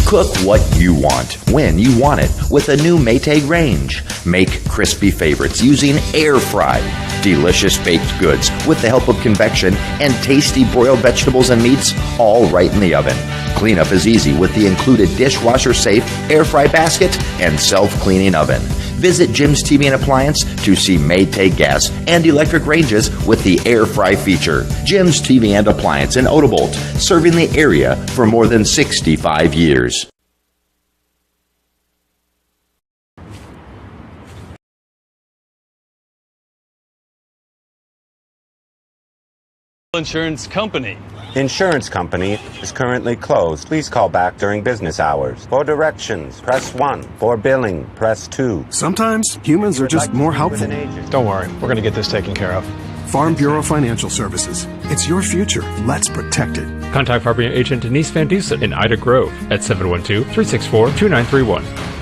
Cook what you want, when you want it, with a new Maytag range. Make crispy favorites using air fry. Delicious baked goods with the help of convection, and tasty broiled vegetables and meats all right in the oven. Cleanup is easy with the included dishwasher-safe air fry basket and self-cleaning oven. Visit Jim's TV and Appliance to see Maytag gas and electric ranges with the air fry feature. Jim's TV and Appliance in Odebolt, serving the area for more than 65 years. Insurance company. Insurance company is currently closed. Please call back during business hours. For directions, press 1. For billing, press 2. Sometimes humans are just more helpful. Don't worry, we're going to get this taken care of. Farm Bureau Financial Services. It's your future. Let's protect it. Contact Farm Bureau agent Denise Van Dusen in Ida Grove at 712-364-2931.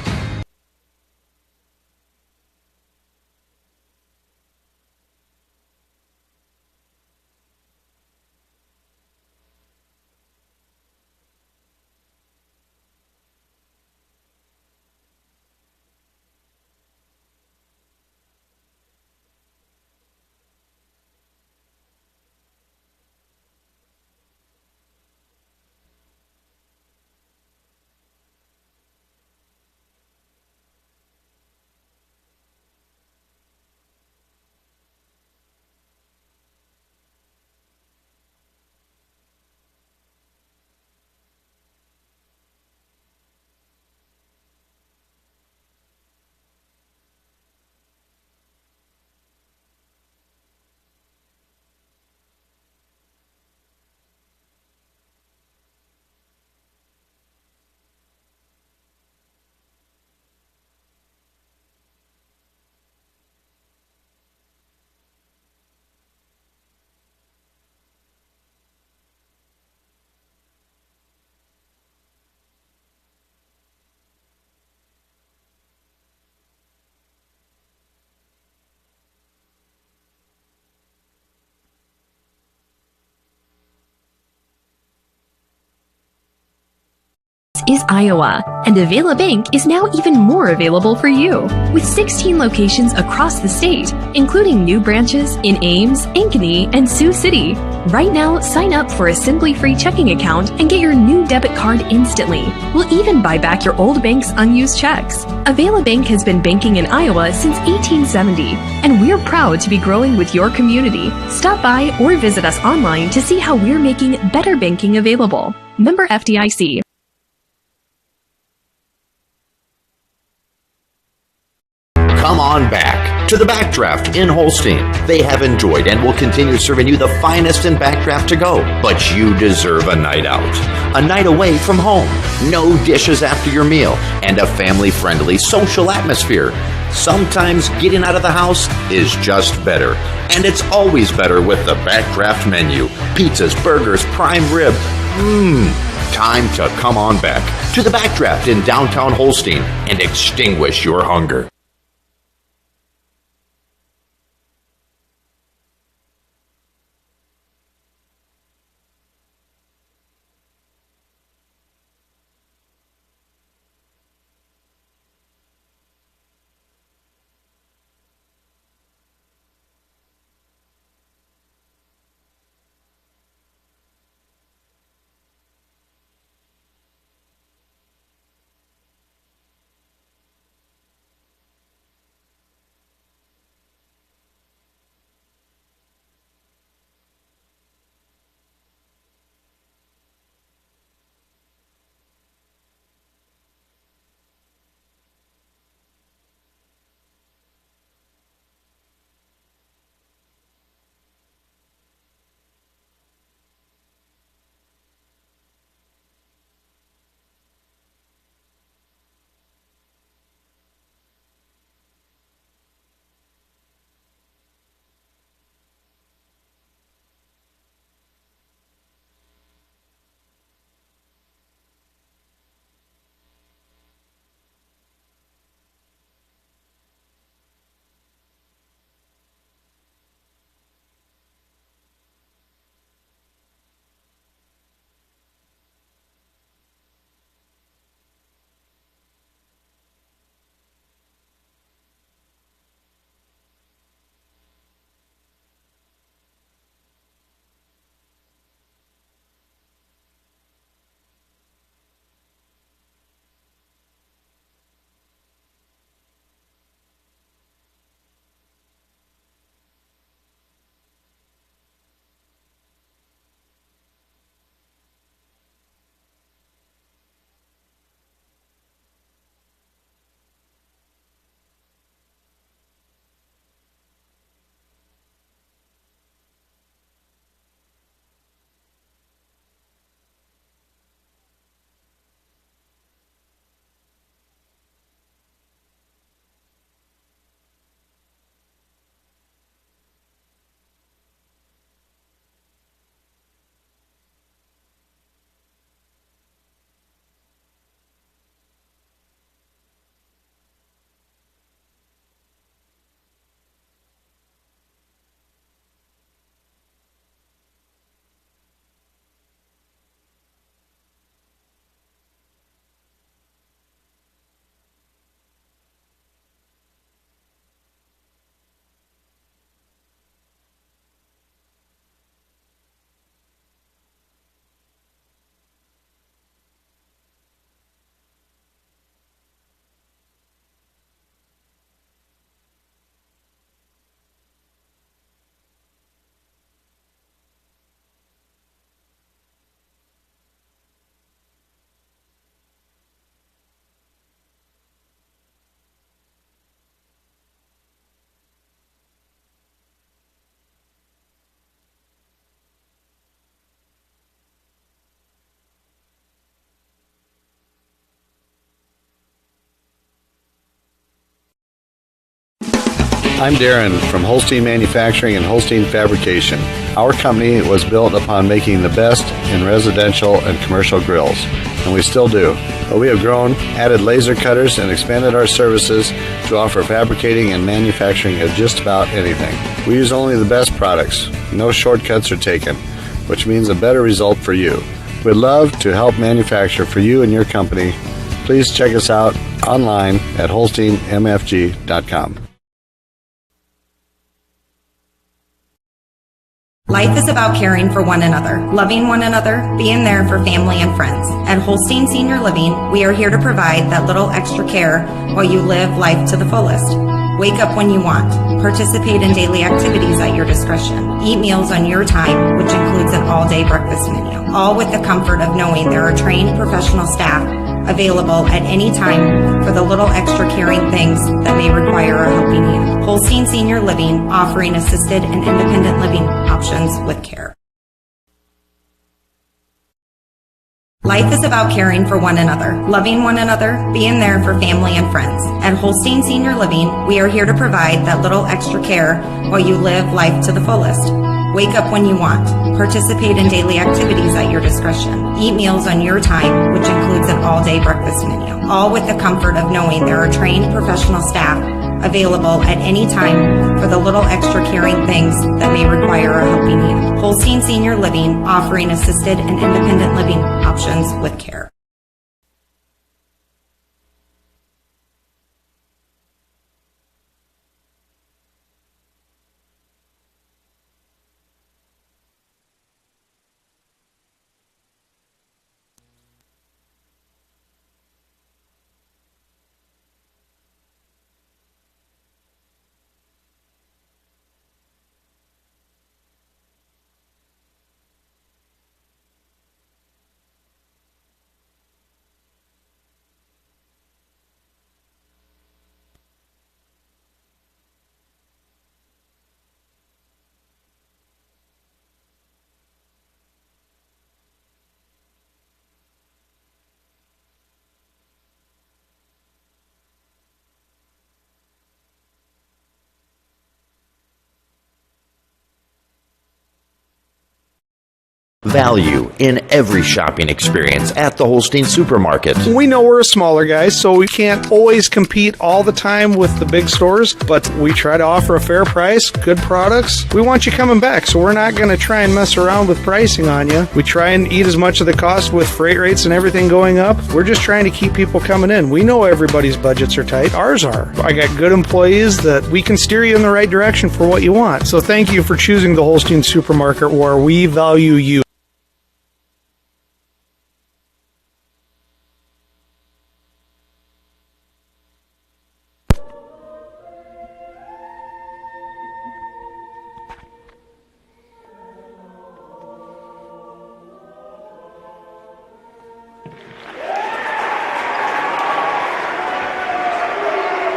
Is Iowa, and Avila Bank is now even more available for you. With 16 locations across the state, including new branches in Ames, Ankeny, and Sioux City. Right now, sign up for a Simply Free checking account and get your new debit card instantly. We'll even buy back your old bank's unused checks. Avila Bank has been banking in Iowa since 1870, and we're proud to be growing with your community. Stop by or visit us online to see how we're making better banking available. Member FDIC. Come on back to the Backdraft in Holstein. They have enjoyed and will continue serving you the finest in Backdraft to go. But you deserve a night out. A night away from home. No dishes after your meal. And a family-friendly social atmosphere. Sometimes getting out of the house is just better. And it's always better with the Backdraft menu. Pizzas, burgers, prime rib. Time to come on back to the Backdraft in downtown Holstein and extinguish your hunger. I'm Darren from Holstein Manufacturing and Holstein Fabrication. Our company was built upon making the best in residential and commercial grills, and we still do. But we have grown, added laser cutters, and expanded our services to offer fabricating and manufacturing of just about anything. We use only the best products. No shortcuts are taken, which means a better result for you. We'd love to help manufacture for you and your company. Please check us out online at holsteinmfg.com. Life is about caring for one another, loving one another, being there for family and friends. At Holstein Senior Living, we are here to provide that little extra care while you live life to the fullest. Wake up when you want. Participate in daily activities at your discretion. Eat meals on your time, which includes an all-day breakfast menu. All with the comfort of knowing there are trained professional staff available at any time for the little extra caring things that may require a helping hand. Holstein Senior Living, offering assisted and independent living options with care. Life is about caring for one another, loving one another, being there for family and friends. At Holstein Senior Living, we are here to provide that little extra care while you live life to the fullest. Wake up when you want. Participate in daily activities at your discretion. Eat meals on your time, which includes an all-day breakfast menu. All with the comfort of knowing there are trained professional staff available at any time for the little extra caring things that may require a helping hand. Holstein Senior Living, offering assisted and independent living options with care. Value in every shopping experience at the Holstein Supermarket. We know we're a smaller guys, so we can't always compete all the time with the big stores, but we try to offer a fair price, good products. We want you coming back, so we're not going to try and mess around with pricing on you. We try and eat as much of the cost with freight rates and everything going up. We're just trying to keep people coming in. We know everybody's budgets are tight. Ours are. I got good employees that we can steer you in the right direction for what you want. So thank you for choosing the Holstein Supermarket, where we value you.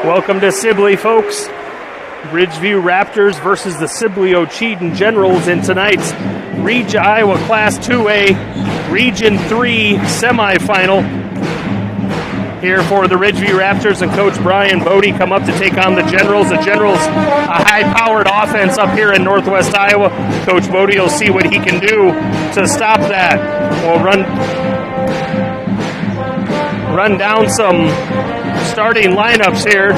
Welcome to Sibley, folks. Ridgeview Raptors versus the Sibley-Ocheyedan Generals in tonight's Reg Iowa Class 2A Region 3 semifinal. Here for the Ridgeview Raptors and Coach Brian Bodie come up to take on the Generals. The Generals, a high-powered offense up here in Northwest Iowa. Coach Bodie will see what he can do to stop that. We'll run down some starting lineups here.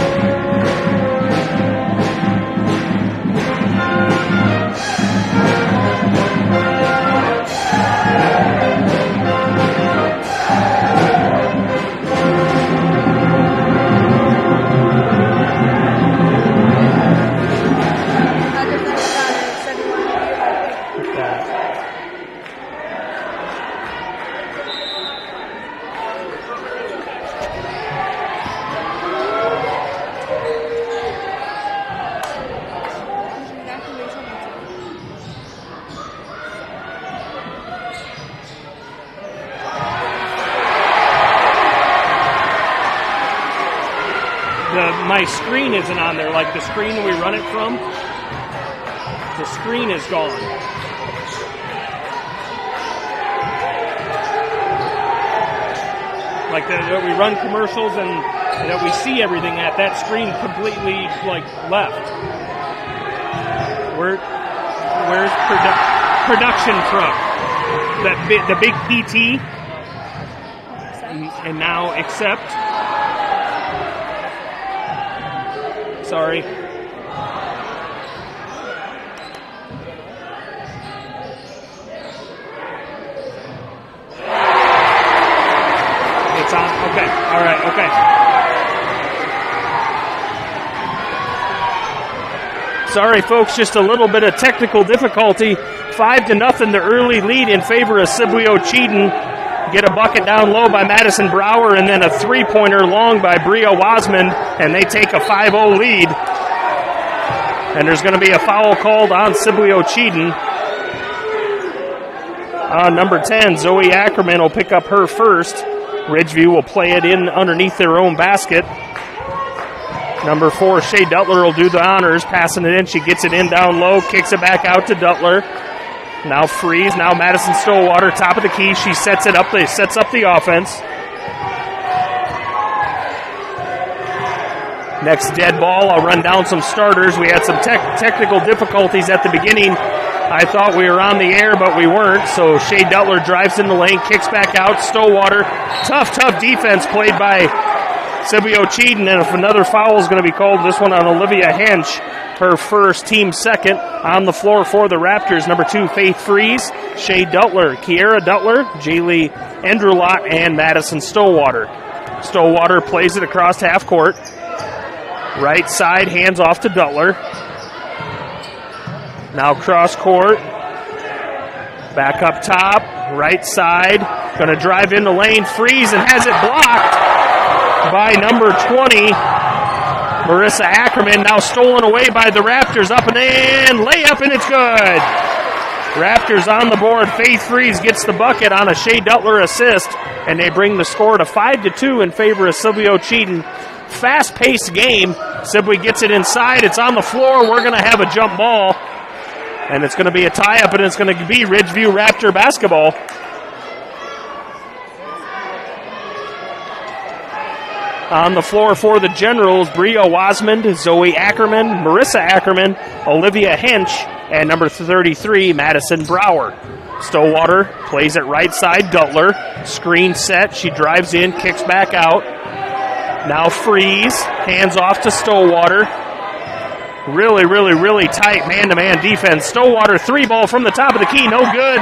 My screen isn't on there, like the screen we run it from, the screen is gone. Like that we run commercials and that we see everything at, that screen completely like left. Where's production truck? The big PT. And now accept. Sorry. It's on. Okay. All right. Okay. Sorry, folks. Just a little bit of technical difficulty. 5-0, the early lead in favor of Sibley-Ocheyedan. Get a bucket down low by Madison Brower, and then a three-pointer long by Bria Wasmond, and they take a 5-0 lead. And there's going to be a foul called on Sibley-Ocheyedan. Number 10, Zoe Ackerman will pick up her first. Ridgeview will play it in underneath their own basket. Number 4, Shea Dutler will do the honors, passing it in. She gets it in down low, kicks it back out to Dutler. Now Freeze, now Madison Stillwater, top of the key. She sets it up, sets up the offense. Next dead ball, I'll run down some starters. We had some technical difficulties at the beginning. I thought we were on the air, but we weren't. So Shea Dutler drives in the lane, kicks back out. Stillwater, tough defense played by Sibley-Ocheyedan. And if another foul is going to be called, this one on Olivia Hench, her first, team second. On the floor for the Raptors, number 2, Faith Freeze, Shea Dutler, Kiera Dutler, Jaylee Endrelot, and Madison Stillwater. Stillwater plays it across half court. Right side, hands off to Dutler. Now cross court. Back up top, right side. Going to drive in the lane, Freeze, and has it blocked by number 20, Marissa Ackerman. Now stolen away by the Raptors. Up and in, layup, and it's good. Raptors on the board. Faith Freeze gets the bucket on a Shea Dutler assist, and they bring the score to 5-2 in favor of Sibley-Ocheyedan. Fast-paced game. Sibley gets it inside. It's on the floor. We're going to have a jump ball, and it's going to be a tie-up, and it's going to be Ridgeview Raptor basketball. On the floor for the Generals, Bria Wasmond, Zoe Ackerman, Marissa Ackerman, Olivia Hench, and number 33, Madison Brower. Stillwater plays it right side, Dutler. Screen set, she drives in, kicks back out. Now Freeze, hands off to Stillwater. Really tight man-to-man defense. Stillwater, 3-ball from the top of the key, no good.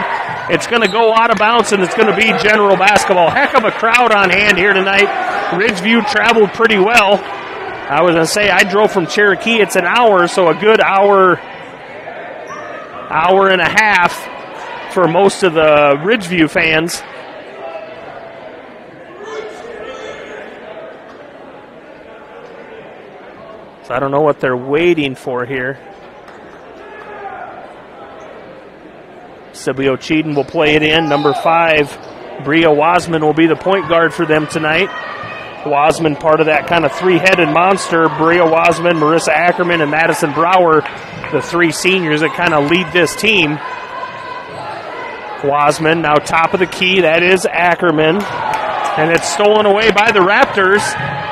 It's going to go out of bounds, and it's going to be General basketball. Heck of a crowd on hand here tonight. Ridgeview traveled pretty well. I was going to say I drove from Cherokee. It's an hour, so a good hour and a half for most of the Ridgeview fans. So I don't know what they're waiting for here. Sibley-Ocheyedan will play it in. Number 5, Bria Wasmond will be the point guard for them tonight. Wasmond, part of that kind of three-headed monster. Bria Wasmond, Marissa Ackerman, and Madison Brower, the 3 seniors that kind of lead this team. Wasmond now top of the key. That is Ackerman. And it's stolen away by the Raptors.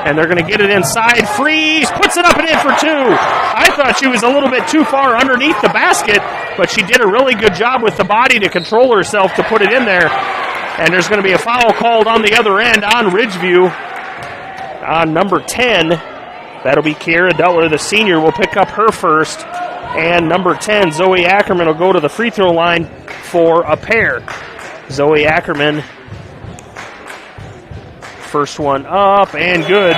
And they're going to get it inside. Freeze puts it up and in for 2. I thought she was a little bit too far underneath the basket, but she did a really good job with the body to control herself to put it in there. And there's going to be a foul called on the other end on Ridgeview. On number 10, that'll be Kiera Dutler, the senior, will pick up her first. And number 10, Zoe Ackerman, will go to the free throw line for a pair. Zoe Ackerman, first one up and good.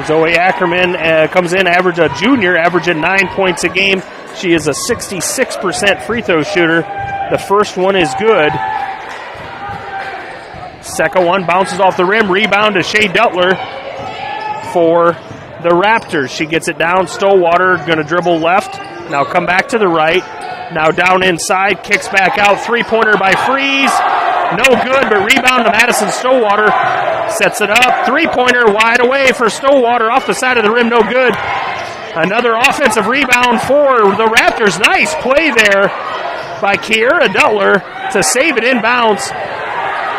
Zoe Ackerman comes in, a junior, averaging 9 points a game. She is a 66% free throw shooter. The first one is good. Second one bounces off the rim. Rebound to Shea Dutler for the Raptors. She gets it down. Stillwater going to dribble left. Now come back to the right. Now down inside. Kicks back out. Three-pointer by Freeze. No good, but rebound to Madison Stillwater. Sets it up. Three-pointer wide away for Stillwater. Off the side of the rim. No good. Another offensive rebound for the Raptors. Nice play there by Kiera Dutler to save it inbounds.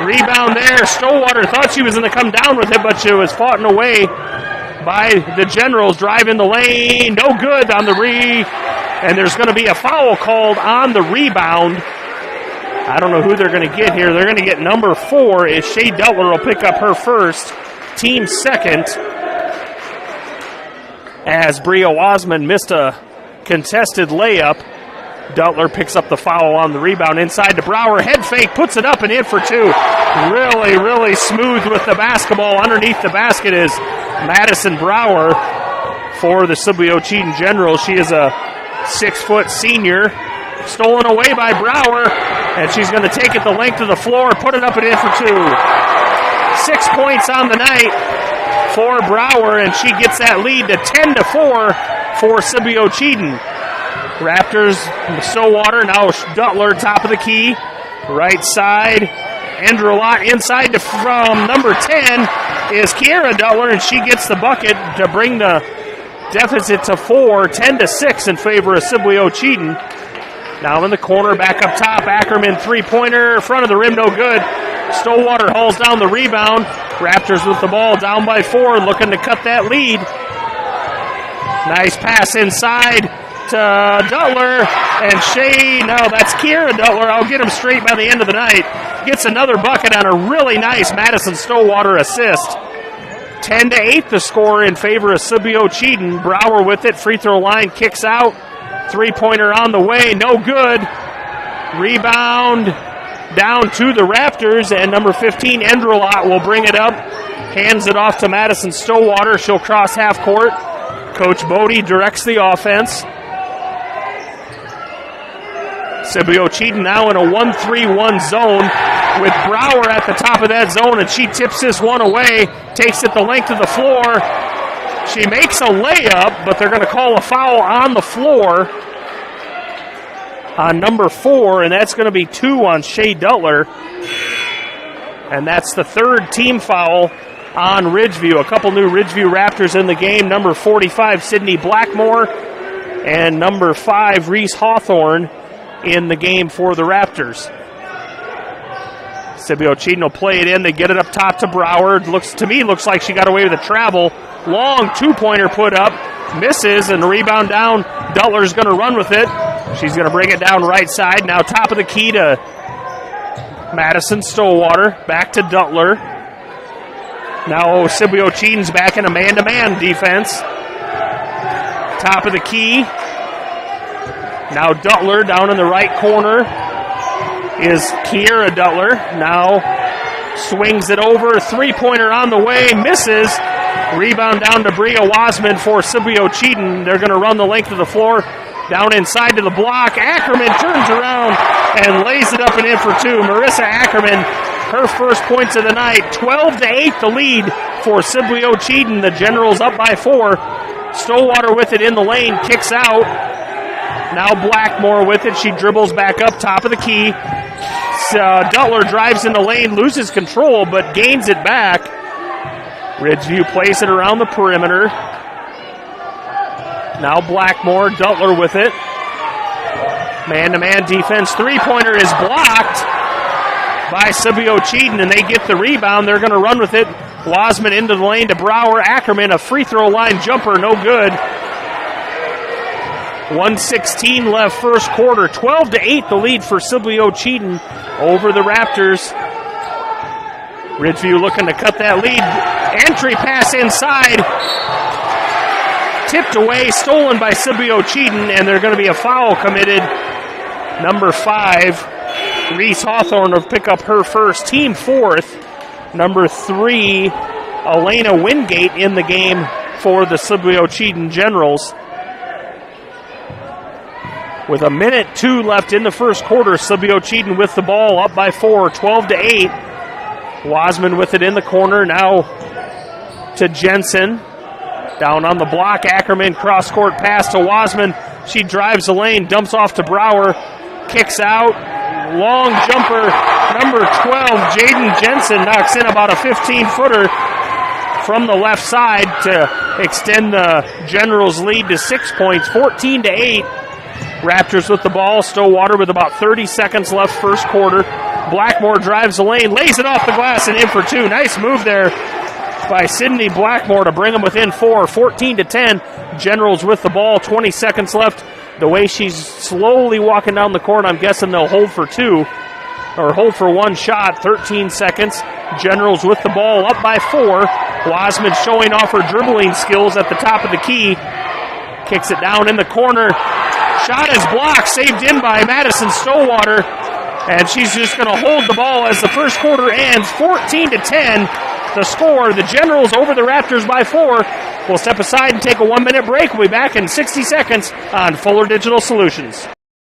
Rebound there. Stillwater thought she was going to come down with it, but she was fought away by the Generals. Drive in the lane. No good on the and there's going to be a foul called on the rebound. I don't know who they're going to get here. They're going to get number 4. Is Shea Dutler will pick up her first, team second. As Bria Wasman missed a contested layup, Dutler picks up the foul on the rebound inside to Brower. Head fake, puts it up and in for 2. Really, really smooth with the basketball. Underneath the basket is Madison Brower for the Sibley-Ocheyedan Generals. She is a 6-foot senior. Stolen away by Brower, and she's going to take it the length of the floor, put it up and in for 2. 6 points on the night for Brower, and she gets that lead to 10-4 for Sibley-Ocheyedan. Raptors, Stillwater, now Dutler, top of the key, right side. Andrelot inside from number 10 is Kiera Dutler, and she gets the bucket to bring the deficit to 4, 10-6 in favor of Sibley-Ocheyedan. Now in the corner, back up top, Ackerman three-pointer, front of the rim, no good. Stillwater hauls down the rebound. Raptors with the ball, down by 4, looking to cut that lead. Nice pass inside to Dutler, and Shea, no, that's Kiera Dutler. I'll get him straight by the end of the night. Gets another bucket on a really nice Madison Stillwater assist. 10-8 the score in favor of Sibley-Ocheyedan. Brower with it, free throw line, kicks out. Three-pointer on the way, no good. Rebound down to the Raptors, and number 15, Endrelot, will bring it up. Hands it off to Madison Stillwater. She'll cross half court. Coach Bodie directs the offense. Sibley-Ocheyedan now in a 1-3-1 zone with Brower at the top of that zone, and she tips this one away, takes it the length of the floor. She makes a layup, but they're going to call a foul on the floor on number 4, and that's going to be 2 on Shea Dutler. And that's the third team foul on Ridgeview. A couple new Ridgeview Raptors in the game. Number 45, Sydney Blackmore, and number 5, Reese Hawthorne in the game for the Raptors. Sibley-Ocheyedan will play it in. They get it up top to Brower. Looks like she got away with a travel. Long two-pointer put up. Misses, and the rebound down. Dutler's going to run with it. She's going to bring it down right side. Now top of the key to Madison Stillwater. Back to Dutler. Now Sibley-Ocheyedan's back in a man-to-man defense. Top of the key. Now Dutler down in the right corner is Kiera Dutler. Now swings it over. Three-pointer on the way. Misses. Rebound down to Bria Wasman for Sibley-Ocheyedan. They're going to run the length of the floor. Down inside to the block. Ackerman turns around and lays it up and in for 2. Marissa Ackerman, her first points of the night. 12-8 the lead for Sibley-Ocheyedan. The Generals up by 4. Stillwater with it in the lane. Kicks out. Now Blackmore with it. She dribbles back up top of the key. Dutler drives in the lane, loses control, but gains it back. Ridgeview plays it around the perimeter. Now Blackmore, Dutler with it. Man-to-man defense. Three-pointer is blocked by Sibley-Ocheyedan, and they get the rebound. They're going to run with it. Wasman into the lane to Brower. Ackerman, a free throw line jumper, no good. 1:16 left first quarter. 12-8 the lead for Sibley-Ocheyedan over the Raptors. Ridgeview looking to cut that lead. Entry pass inside. Tipped away, stolen by Sibley-Ocheyedan, and there's going to be a foul committed. Number 5, Reese Hawthorne will pick up her first, team 4th. Number 3, Elena Wingate in the game for the Sibley-Ocheyedan Generals. With 1:02 left in the first quarter, Sibley-Ocheyedan with the ball, up by 4, 12-8. Wasman with it in the corner, now to Jensen. Down on the block, Ackerman, cross-court pass to Wasman. She drives the lane, dumps off to Brower, kicks out. Long jumper, number 12, Jaden Jensen, knocks in about a 15-footer from the left side to extend the Generals' lead to 6 points, 14-8. Raptors with the ball. Stillwater with about 30 seconds left first quarter. Blackmore drives the lane, lays it off the glass and in for 2. Nice move there by Sydney Blackmore to bring them within 4, 14-10. Generals with the ball, 20 seconds left. The way she's slowly walking down the court, I'm guessing they'll hold for 2, or hold for 1 shot, 13 seconds. Generals with the ball up by 4. Wasman showing off her dribbling skills at the top of the key. Kicks it down in the corner. Shot is blocked, saved in by Madison Stowwater. And she's just going to hold the ball as the first quarter ends. 14-10, the score. The Generals over the Raptors by 4. We'll step aside and take a 1-minute break. We'll be back in 60 seconds on Fuller Digital Solutions.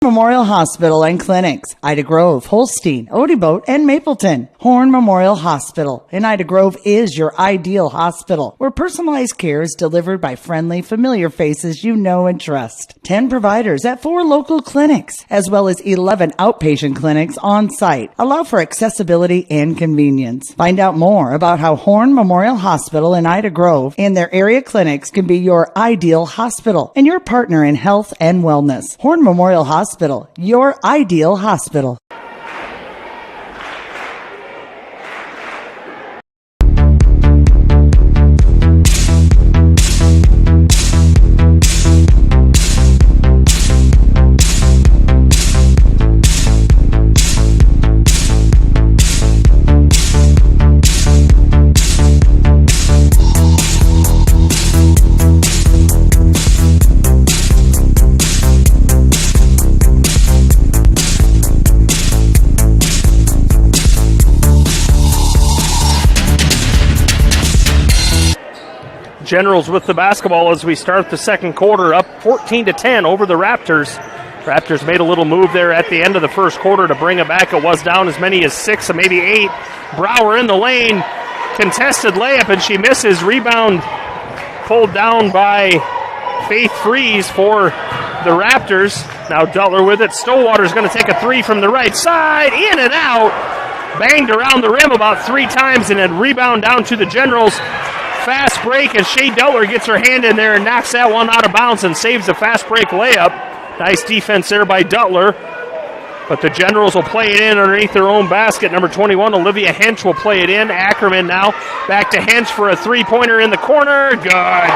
Memorial Hospital and Clinics, Ida Grove, Holstein, Odeboat, and Mapleton. Horn Memorial Hospital in Ida Grove is your ideal hospital, where personalized care is delivered by friendly, familiar faces you know and trust. 10 providers at 4 local clinics, as well as 11 outpatient clinics on site, allow for accessibility and convenience. Find out more about how Horn Memorial Hospital in Ida Grove and their area clinics can be your ideal hospital and your partner in health and wellness. Horn Memorial Hospital, your ideal hospital. Generals with the basketball as we start the second quarter, up 14-10 over the Raptors. Raptors made a little move there at the end of the first quarter to bring it back. It was down as many as 6 and maybe 8. Brower in the lane, contested layup, and she misses. Rebound pulled down by Faith Freeze for the Raptors. Now Dutler with it. Stowwater's going to take a 3 from the right side, in and out. Banged around the rim about 3 times and then rebound down to the Generals. Fast break as Shea Dutler gets her hand in there and knocks that one out of bounds and saves a fast break layup. Nice defense there by Dutler. But the Generals will play it in underneath their own basket. Number 21, Olivia Hench, will play it in. Ackerman now back to Hench for a 3-pointer in the corner. Good.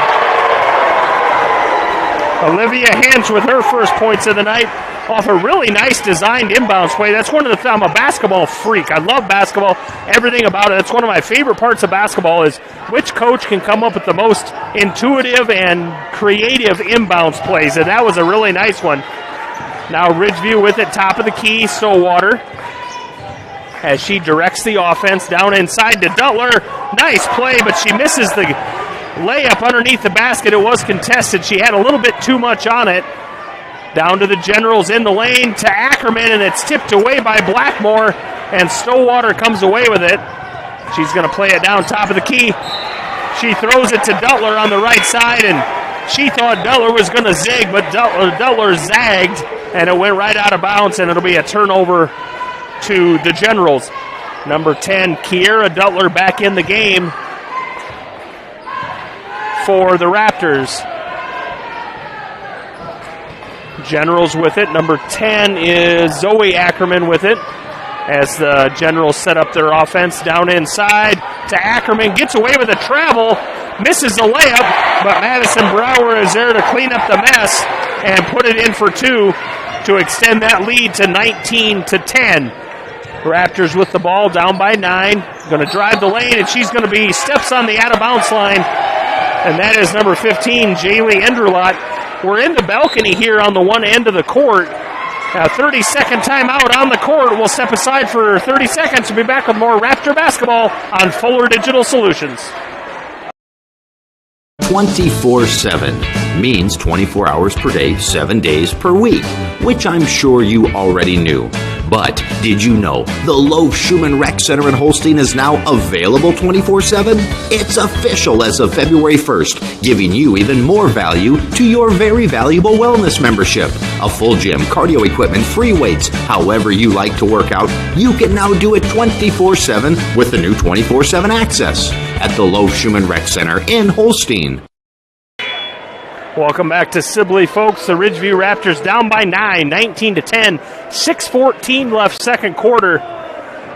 Olivia Hench with her first points of the night off a really nice designed inbounds play. That's one of the I'm a basketball freak. I love basketball, everything about it. That's one of my favorite parts of basketball is which coach can come up with the most intuitive and creative inbounds plays, and that was a really nice one. Now Ridgeview with it, top of the key, Stowwater, as she directs the offense down inside to Dutler. Nice play, but she misses the layup underneath the basket. It was contested. She had a little bit too much on it. Down to the Generals in the lane to Ackerman, and it's tipped away by Blackmore, and Stowwater comes away with it. She's going to play it down top of the key. She throws it to Dutler on the right side, and she thought Dutler was going to zig, but Dutler zagged, and it went right out of bounds, and it'll be a turnover to the Generals. Number 10, Kiera Dutler back in the game for the Raptors. Generals with it. Number 10 is Zoe Ackerman with it as the Generals set up their offense down inside to Ackerman. Gets away with a travel, misses the layup, but Madison Brower is there to clean up the mess and put it in for 2 to extend that lead to 19-10. Raptors with the ball down by 9. Going to drive the lane, and she's going to be steps on the out-of-bounds line, and that is number 15, Jaylee Enderlot. We're in the balcony here on the one end of the court. 30-second timeout on the court. We'll step aside for 30 seconds. We'll be back with more Raptor basketball on Fuller Digital Solutions. 24/7 means 24 hours per day, 7 days per week, which I'm sure you already knew. But did you know the Loaf Schumann Rec Center in Holstein is now available 24/7? It's official as of February 1st, giving you even more value to your very valuable wellness membership. A full gym, cardio equipment, free weights, however you like to work out, you can now do it 24/7 with the new 24/7 access at the Loaf Schumann Rec Center in Holstein. Welcome back to Sibley, folks. The Ridgeview Raptors down by 9, 19-10, 6:14 left second quarter.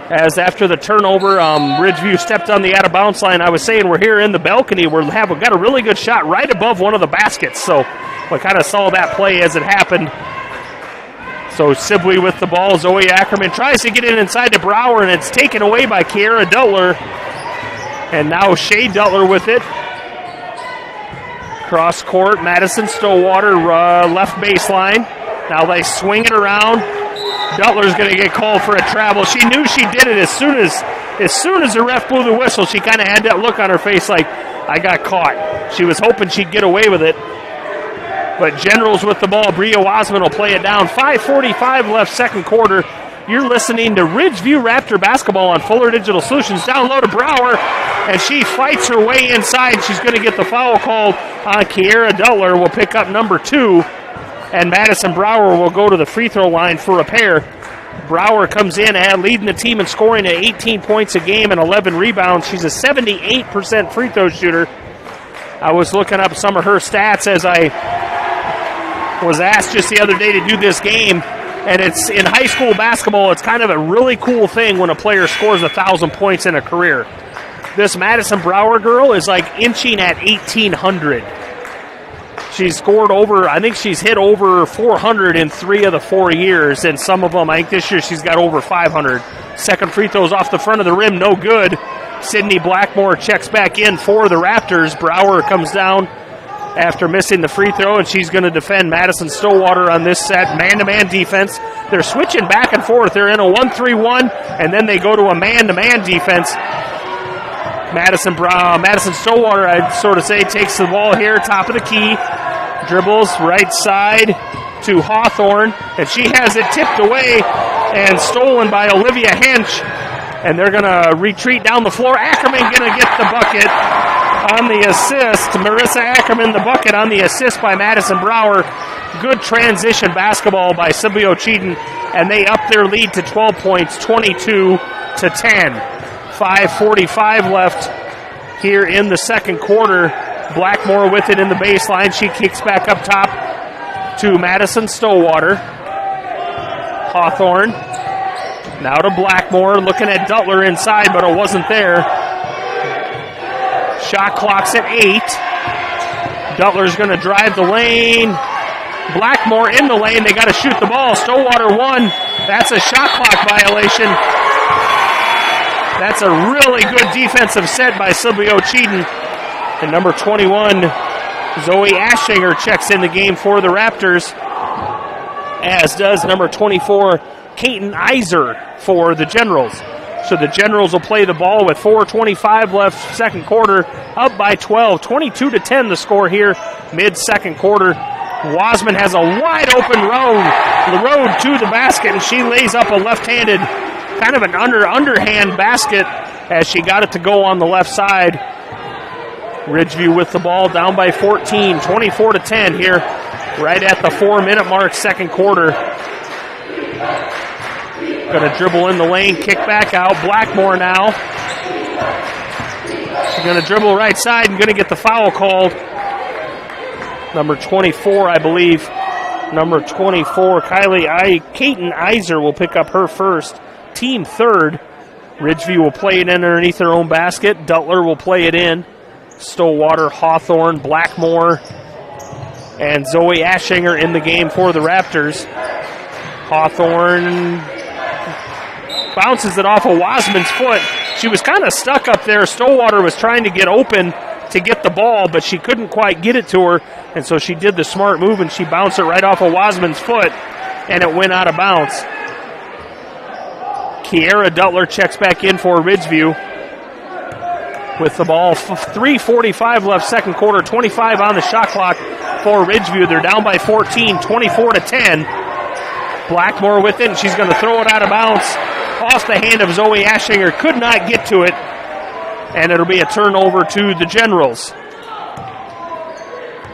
As after the turnover, Ridgeview stepped on the out-of-bounds line. I was saying we're here in the balcony. We've got a really good shot right above one of the baskets. So we kind of saw that play as it happened. So Sibley with the ball. Zoe Ackerman tries to get it inside to Brower, and it's taken away by Kiera Dutler. And now Shea Dutler with it. Cross court, Madison Stillwater, left baseline. Now they swing it around. Dutler's going to get called for a travel. She knew she did it as soon as the ref blew the whistle. She kind of had that look on her face like, I got caught. She was hoping she'd get away with it. But Generals with the ball. Bria Wasman will play it down. 5:45 left, second quarter. You're listening to Ridgeview Raptor basketball on Fuller Digital Solutions. Down low to Brower, and she fights her way inside. She's going to get the foul called on Kiera Dutler. Will pick up number 2, and Madison Brower will go to the free throw line for a pair. Brower comes in leading the team in scoring at 18 points a game and 11 rebounds. She's a 78% free throw shooter. I was looking up some of her stats as I was asked just the other day to do this game, and it's in high school basketball. It's kind of a really cool thing when a player scores 1,000 points in a career. This Madison Brower girl is like inching at 1,800. She's scored I think she's hit over 400 in 3 of the 4 years, and some of them, I think this year she's got over 500. Second free throw's off the front of the rim, no good. Sydney Blackmore checks back in for the Raptors. Brower comes down after missing the free throw, and she's going to defend Madison Stillwater on this set. Man-to-man defense. They're switching back and forth. They're in a 1-3-1, and then they go to a man-to-man defense. Madison Stillwater, I'd sort of say, takes the ball here, top of the key. Dribbles right side to Hawthorne, and she has it tipped away and stolen by Olivia Hench. And they're going to retreat down the floor. Ackerman going to get the bucket on the assist. Marissa Ackerman, the bucket on the assist by Madison Brower. Good transition basketball by Sibley-Ocheyedan, and they up their lead to 12 points, 22-10. 5:45 left here in the second quarter. Blackmore with it in the baseline. She kicks back up top to Madison Stillwater. Hawthorne now to Blackmore, looking at Dutler inside, but it wasn't there. Shot clock's at 8. Dutler's going to drive the lane. Blackmore in the lane. They got to shoot the ball. Stillwater won. That's a shot clock violation. That's a really good defensive set by Sibley-Ocheyedan. And number 21, Zoe Aschinger, checks in the game for the Raptors, as does number 24, Kaiten Iser for the Generals. So the Generals will play the ball with 4:25 left, second quarter, up by 12, 22-10 the score here, mid-second quarter. Wasman has a wide open road to the basket, and she lays up a left-handed, kind of an underhand basket as she got it to go on the left side. Ridgeview with the ball, down by 14, 24-10 here, right at the 4-minute mark, second quarter. Going to dribble in the lane, kick back out. Blackmore now. She's going to dribble right side and going to get the foul called. Number 24, I believe. Number 24, Kaiten Iser will pick up her first. Team third. Ridgeview will play it in underneath their own basket. Dutler will play it in. Stillwater, Hawthorne, Blackmore, and Zoe Aschinger in the game for the Raptors. Hawthorne bounces it off of Wasman's foot. She was kind of stuck up there. Stillwater was trying to get open to get the ball, but she couldn't quite get it to her, and so she did the smart move, and she bounced it right off of Wasman's foot, and it went out of bounds. Kiera Dutler checks back in for Ridgeview with the ball. 3:45 left, second quarter, 25 on the shot clock for Ridgeview. They're down by 14, 24-10. Blackmore with it, and she's going to throw it out of bounds off the hand of Zoe Aschinger. Could not get to it, and it'll be a turnover to the Generals.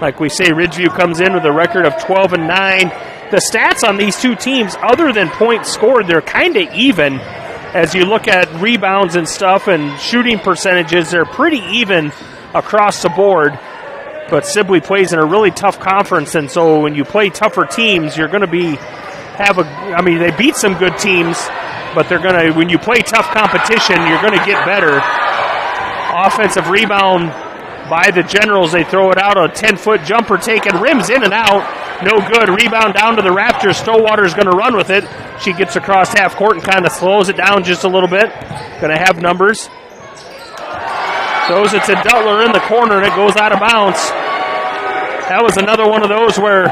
Like we say, Ridgeview comes in with a record of 12-9. The stats on these two teams, other than points scored, they're kind of even. As you look at rebounds and stuff and shooting percentages, they're pretty even across the board. But Sibley plays in a really tough conference, and so when you play tougher teams, you're going to they beat some good teams, but they're going to, when you play tough competition, you're going to get better. Offensive rebound by the Generals. They throw it out, a 10-foot jumper taken, rims in and out. No good. Rebound down to the Raptors. Stillwater's going to run with it. She gets across half court and kind of slows it down just a little bit. Going to have numbers. Throws it to Dutler in the corner, and it goes out of bounds. That was another one of those where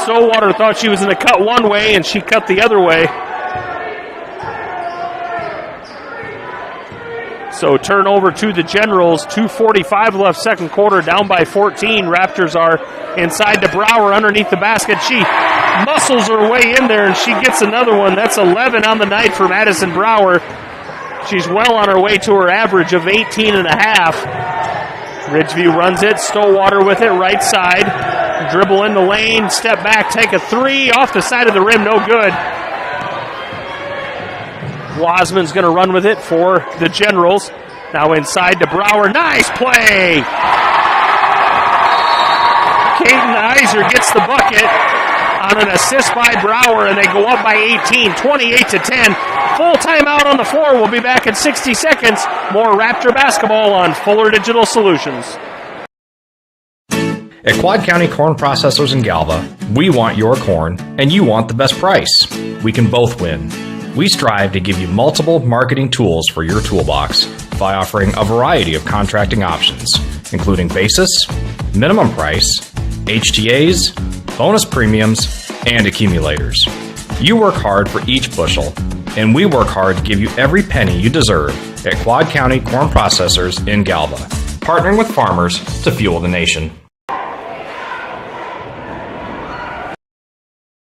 Stillwater thought she was going to cut one way, and she cut the other way. So turnover to the Generals. 2:45 left second quarter, down by 14. Raptors are inside to Brower underneath the basket. She muscles her way in there, and she gets another one. That's 11 on the night for Madison Brower. She's well on her way to her average of 18 and a half. Ridgeview runs it. Stillwater with it, right side. Dribble in the lane, step back, take a three. Off the side of the rim, no good. Wasman's going to run with it for the Generals. Now inside to Brower. Nice play! Caden Iser gets the bucket on an assist by Brower, and they go up by 18, 28-10. Full timeout on the floor. We'll be back in 60 seconds. More Raptor basketball on Fuller Digital Solutions. At Quad County Corn Processors in Galva, we want your corn, and you want the best price. We can both win. We strive to give you multiple marketing tools for your toolbox by offering a variety of contracting options, including basis, minimum price, HTAs, bonus premiums, and accumulators. You work hard for each bushel, and we work hard to give you every penny you deserve at Quad County Corn Processors in Galva, partnering with farmers to fuel the nation.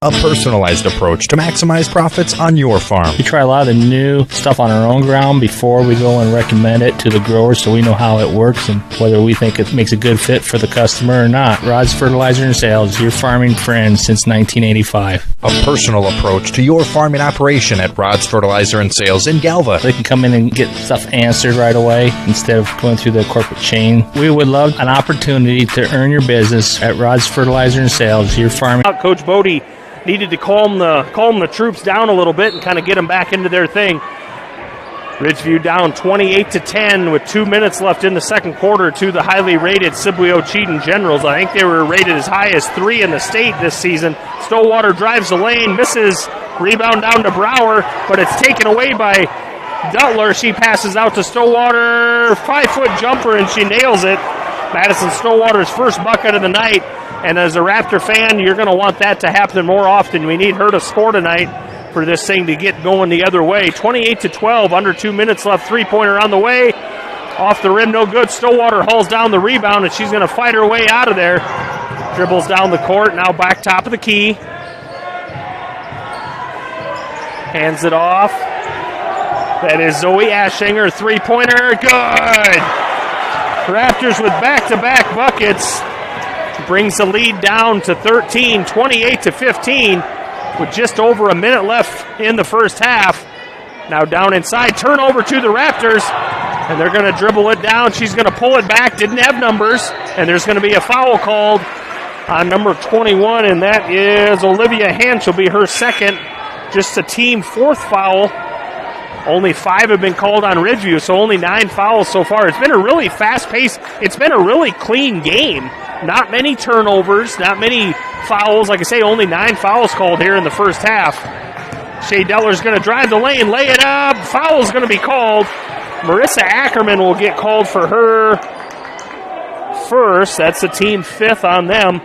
A personalized approach to maximize profits on your farm. We try a lot of the new stuff on our own ground before we go and recommend it to the growers so we know how it works and whether we think it makes a good fit for the customer or not. Rod's Fertilizer and Sales, your farming friend since 1985. A personal approach to your farming operation at Rod's Fertilizer and Sales in Galva. They can come in and get stuff answered right away instead of going through the corporate chain. We would love an opportunity to earn your business at Rod's Fertilizer and Sales, your farming. Coach Bodie needed to calm the troops down a little bit and kind of get them back into their thing. Ridgeview down 28-10 with 2 minutes left in the second quarter to the highly rated Sibley-Ocheyedan Generals. I think they were rated as high as 3 in the state this season. Stillwater drives the lane, misses, rebound down to Brower, but it's taken away by Dutler. She passes out to Stillwater, 5-foot jumper, and she nails it. Madison Stillwater's first bucket of the night. And as a Raptor fan, you're going to want that to happen more often. We need her to score tonight for this thing to get going the other way. 28-12, under 2 minutes left. Three-pointer on the way. Off the rim, no good. Stillwater hauls down the rebound, and she's going to fight her way out of there. Dribbles down the court, now back top of the key. Hands it off. That is Zoe Ashinger, three-pointer. Good! Raptors with back-to-back buckets. Brings the lead down to 13, 28-15, with just over a minute left in the first half. Now down inside, turnover to the Raptors, and they're going to dribble it down. She's going to pull it back, didn't have numbers, and there's going to be a foul called on number 21, and that is Olivia Hanch. Will be her second, just a team fourth foul. Only 5 have been called on Ridgeview, so only 9 fouls so far. It's been a really fast-paced, it's been a really clean game. Not many turnovers, not many fouls. Like I say, only 9 fouls called here in the first half. Shea Deller's going to drive the lane, lay it up. Foul's going to be called. Marissa Ackerman will get called for her first. That's the team 5th on them.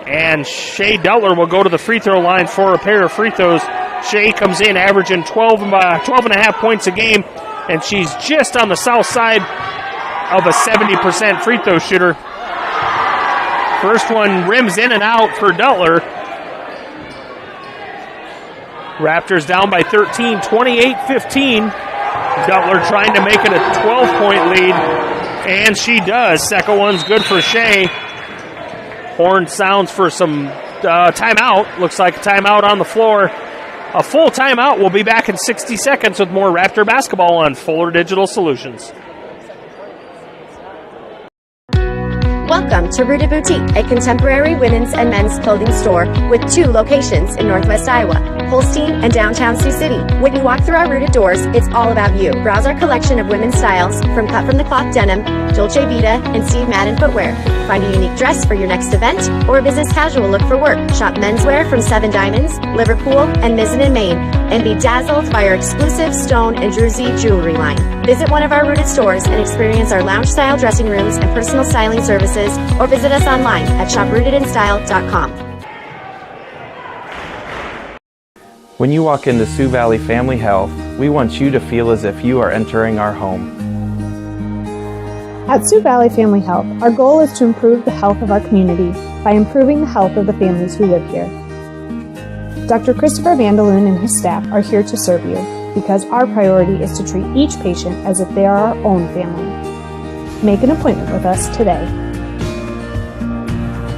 And Shea Deller will go to the free throw line for a pair of free throws. Shea comes in averaging 12 and a half points a game, and she's just on the south side of a 70% free throw shooter. First one rims in and out for Dutler. Raptors down by 13, 28-15. Dutler trying to make it a 12-point lead, and she does. Second one's good for Shea. Horn sounds for some timeout. Looks like a timeout on the floor. A full timeout. We'll be back in 60 seconds with more Raptor basketball on Fuller Digital Solutions. Welcome to Rooted Boutique, a contemporary women's and men's clothing store with 2 locations in Northwest Iowa, Holstein and downtown Sioux City. When you walk through our Rooted doors, it's all about you. Browse our collection of women's styles from cut from the cloth denim, Dolce Vita, and Steve Madden footwear. Find a unique dress for your next event or a business casual look for work. Shop menswear from 7 Diamonds, Liverpool, and Mizzen in Maine, and be dazzled by our exclusive Stone and Druzy jewelry line. Visit one of our Rooted stores and experience our lounge-style dressing rooms and personal styling services, or visit us online at shoprootedinstyle.com. When you walk into Sioux Valley Family Health, we want you to feel as if you are entering our home. At Sioux Valley Family Health, our goal is to improve the health of our community by improving the health of the families who live here. Dr. Christopher Vandaloon and his staff are here to serve you because our priority is to treat each patient as if they are our own family. Make an appointment with us today.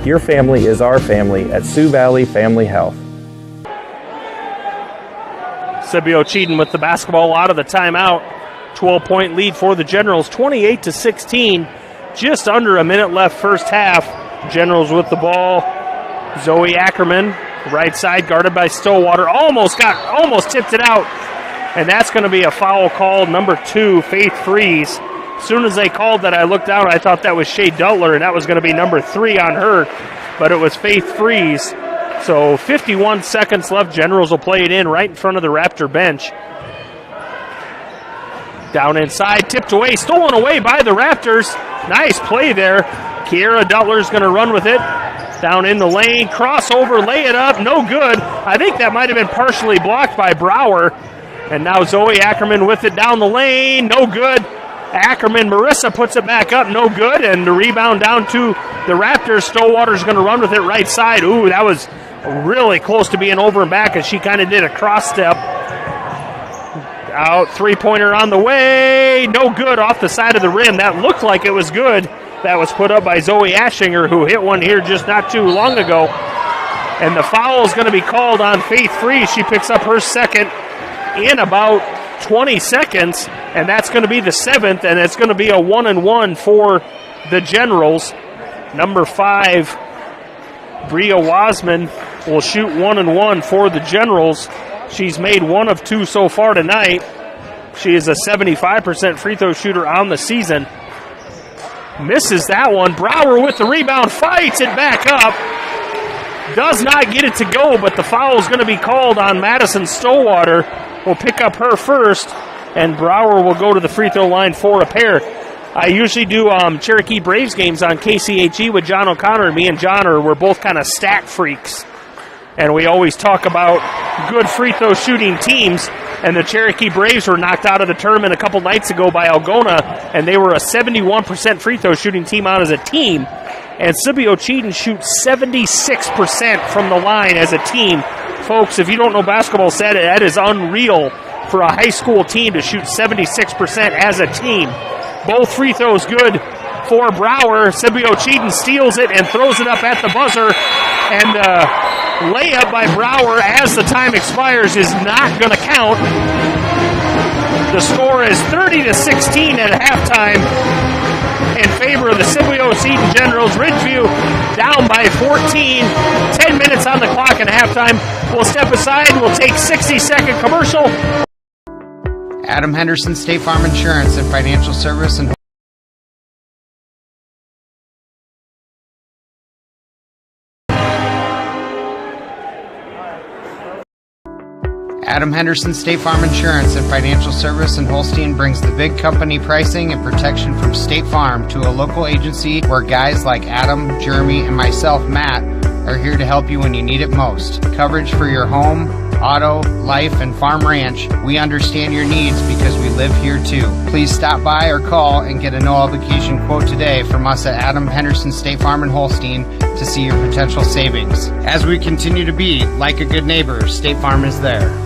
Your family is our family at Sioux Valley Family Health. Sibley-Ocheyedan with the basketball out of the timeout. 12-point lead for the Generals, 28-16. Just under a minute left first half. Generals with the ball. Zoe Ackerman, right side, guarded by Stillwater. Almost tipped it out. And that's going to be a foul call, number 2, Faith Freeze. As soon as they called that, I looked down, I thought that was Shea Dutler, and that was going to be number 3 on her. But it was Faith Freeze. So 51 seconds left. Generals will play it in right in front of the Raptor bench. Down inside, tipped away, stolen away by the Raptors. Nice play there. Kiera Dutler's going to run with it. Down in the lane, crossover, lay it up, no good. I think that might have been partially blocked by Brower. And now Zoe Ackerman with it down the lane, no good. Ackerman, Marissa puts it back up, no good. And the rebound down to the Raptors. Stillwater's going to run with it right side. Ooh, that was really close to being over and back as she kind of did a cross step. Out, 3-pointer on the way, no good, off the side of the rim. That looked like it was good. That was put up by Zoe Ashinger, who hit one here just not too long ago. And the foul is going to be called on Faith Freeze. She picks up her second in about 20 seconds, and that's going to be the 7th, and it's going to be a 1-and-1 for the Generals. Number 5, Bria Wasman, will shoot 1-and-1 for the Generals. She's made 1 of 2 so far tonight. She is a 75% free throw shooter on the season. Misses that one. Brower with the rebound, fights it back up. Does not get it to go, but the foul is going to be called on Madison Stillwater. Will pick up her first, and Brower will go to the free throw line for a pair. I usually do Cherokee Braves games on KCHE with John O'Connor. Me and John we're both kind of stat freaks. And we always talk about good free throw shooting teams. And the Cherokee Braves were knocked out of the tournament a couple nights ago by Algona, and they were a 71% free throw shooting team out as a team. And Sibley-Ocheyedan shoots 76% from the line as a team. Folks, if you don't know basketball, that is unreal for a high school team to shoot 76% as a team. Both free throws good for Brower. Sibley-Ocheyedan steals it and throws it up at the buzzer. And layup by Brower as the time expires is not going to count. The score is 30-16 at halftime in favor of the Sibley-Ocheyedan Generals. Ridgeview down by 14. 10 minutes on the clock at halftime. We'll step aside. We'll take 60-second commercial. Adam Henderson, State Farm Insurance and Financial Service and Adam Henderson, State Farm Insurance and Financial Service in Holstein brings the big company pricing and protection from State Farm to a local agency where guys like Adam, Jeremy, and myself, Matt, are here to help you when you need it most. Coverage for your home, auto, life, and farm ranch. We understand your needs because we live here too. Please stop by or call and get a no-obligation quote today from us at Adam Henderson State Farm in Holstein to see your potential savings. As we continue to be like a good neighbor, State Farm is there.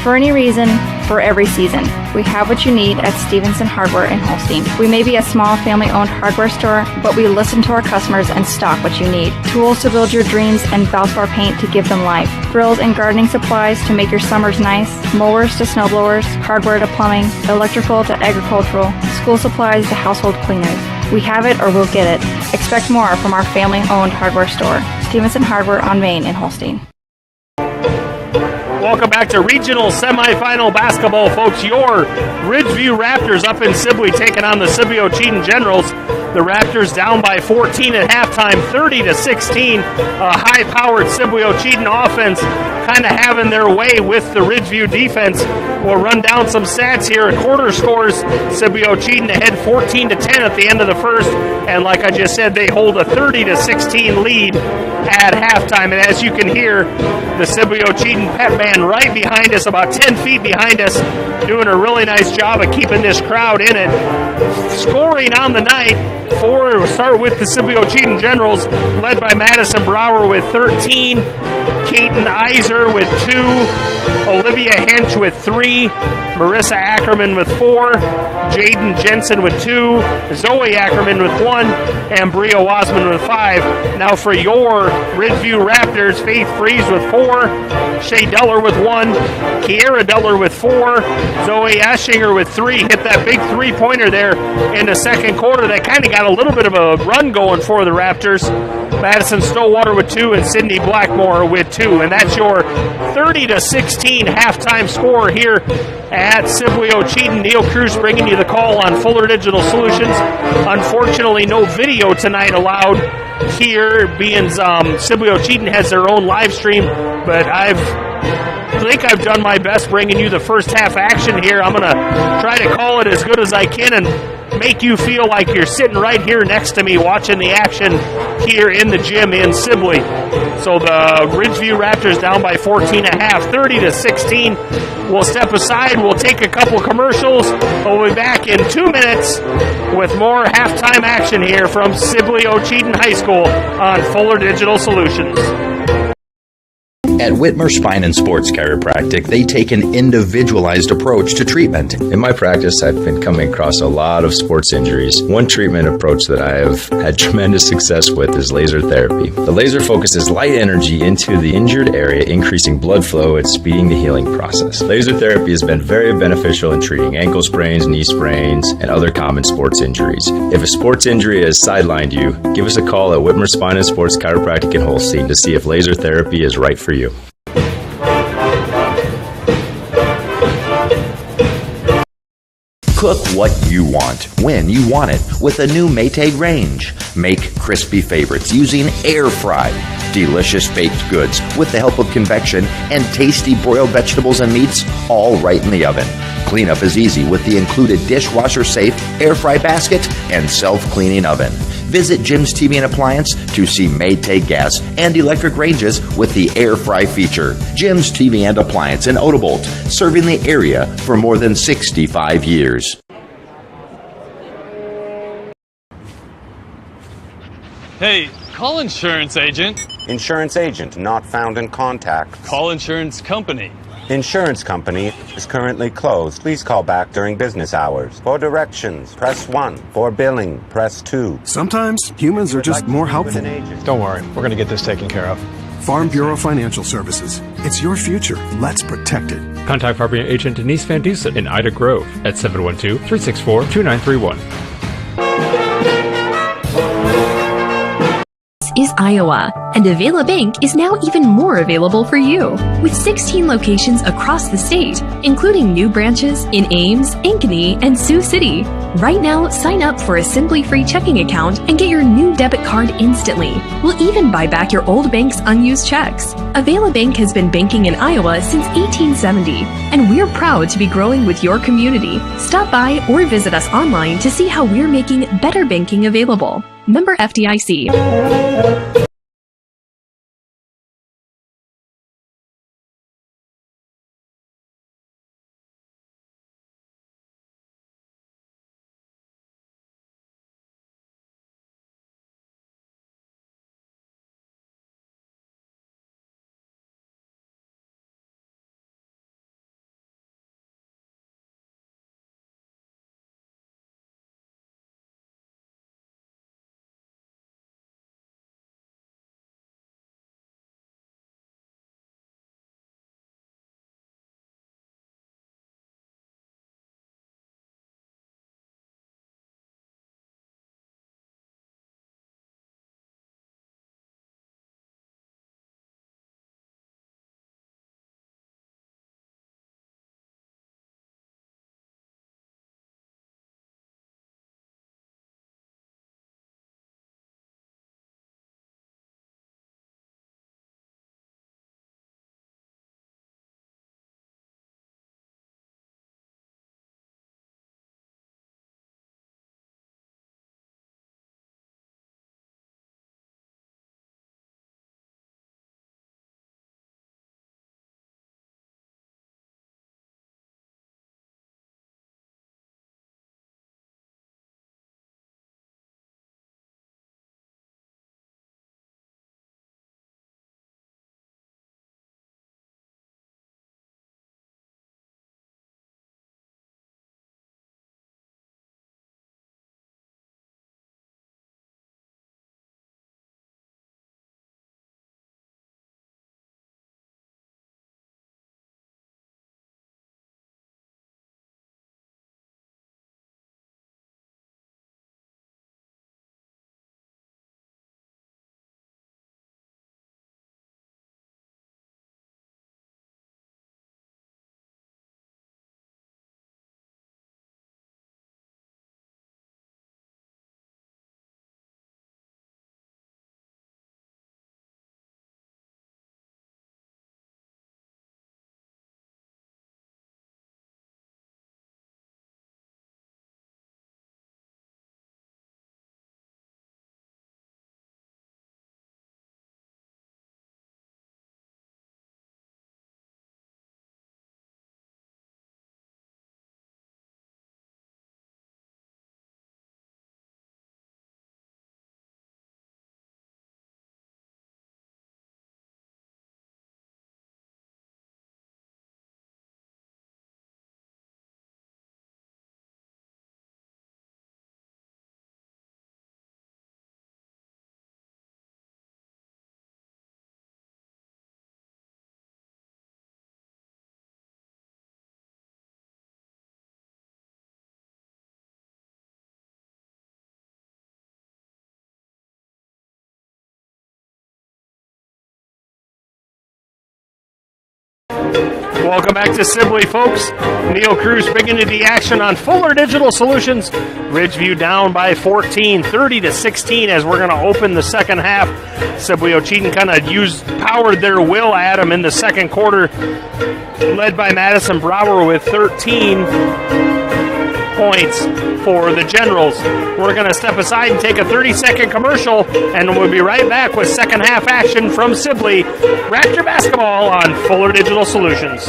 For any reason, for every season. We have what you need at Stevenson Hardware in Holstein. We may be a small family-owned hardware store, but we listen to our customers and stock what you need. Tools to build your dreams and Valspar paint to give them life. Grills and gardening supplies to make your summers nice. Mowers to snowblowers. Hardware to plumbing. Electrical to agricultural. School supplies to household cleaners. We have it or we'll get it. Expect more from our family-owned hardware store. Stevenson Hardware on Main in Holstein. Welcome back to regional semifinal basketball, folks. Your Ridgeview Raptors up in Sibley taking on the Sibley-Ocheyedan Generals. The Raptors down by 14 at halftime, 30-16. A high-powered Sibley-Ocheyedan offense kind of having their way with the Ridgeview defense. We'll run down some stats here. Quarter scores, Sibley-Ocheyedan ahead 14-10 at the end of the first. And like I just said, they hold a 30-16 lead at halftime. And as you can hear, the Sibley-Ocheyedan pep band right behind us, about 10 feet behind us, doing a really nice job of keeping this crowd in it. Scoring on the night, we'll start with the Sibley-Ocheyedan Generals, led by Madison Brower with 13, Keaton Iser with 2, Olivia Hench with 3, Marissa Ackerman with 4, Jaden Jensen with 2, Zoe Ackerman with 1, and Bria Wasman with 5. Now for your Ridgeview Raptors, Faith Freeze with 4, Shay Deller with 1, Kiera Deller with 4, Zoe Ashinger with 3. Hit that big three-pointer there in the second quarter. That kind of got a little bit of a run going for the Raptors. Madison Stowwater with 2 and Sydney Blackmore with 2. And that's your 30-16 halftime score here at Sibley-Ocheyedan. Neil Cruz bringing you the call on Fuller Digital Solutions. Unfortunately, no video tonight allowed here, being Sibley-Ocheyedan has their own live stream, but I think I've done my best bringing you the first half action here. I'm going to try to call it as good as I can and make you feel like you're sitting right here next to me watching the action here in the gym in Sibley. So the Ridgeview Raptors down by 14 at half, 30-16. We'll step aside. We'll take a couple commercials. We'll be back in 2 minutes with more halftime action here from Sibley-Ocheyedan High School on Fuller Digital Solutions. At Whitmer Spine and Sports Chiropractic, they take an individualized approach to treatment. In my practice, I've been coming across a lot of sports injuries. One treatment approach that I have had tremendous success with is laser therapy. The laser focuses light energy into the injured area, increasing blood flow and speeding the healing process. Laser therapy has been very beneficial in treating ankle sprains, knee sprains, and other common sports injuries. If a sports injury has sidelined you, give us a call at Whitmer Spine and Sports Chiropractic in Holstein to see if laser therapy is right for you. Cook what you want, when you want it, with a new Maytag range. Make crispy favorites using air fry. Delicious baked goods with the help of convection, and tasty broiled vegetables and meats, all right in the oven. Cleanup is easy with the included dishwasher-safe air fry basket and self-cleaning oven. Visit Jim's TV and Appliance to see Maytag gas and electric ranges with the air fry feature. Jim's TV and Appliance in Odebolt, serving the area for more than 65 years. Hey, call insurance agent. Insurance agent not found in contact. Call insurance company. Insurance company is currently closed. Please call back during business hours. For directions, press 1. For billing, press 2. Sometimes humans are just more helpful. Don't worry, we're going to get this taken care of. Farm Bureau Financial Services. It's your future. Let's protect it. Contact property agent Denise Van Dusen in Ida Grove at 712-364-2931. Is Iowa, and Avila Bank is now even more available for you. With 16 locations across the state, including new branches in Ames, Ankeny, and Sioux City. Right now, sign up for a Simply Free checking account and get your new debit card instantly. We'll even buy back your old bank's unused checks. Avila Bank has been banking in Iowa since 1870, and we're proud to be growing with your community. Stop by or visit us online to see how we're making better banking available. Member FDIC. Welcome back to Sibley, folks. Neil Cruz bringing you the action on Fuller Digital Solutions. Ridgeview down by 14, 30-16 as we're going to open the second half. Sibley-Ocheyedan kind of powered their will at them in the second quarter, led by Madison Brower with 13 points for the Generals. We're going to step aside and take a 30-second commercial, and we'll be right back with second half action from Sibley Raptor basketball on Fuller Digital Solutions.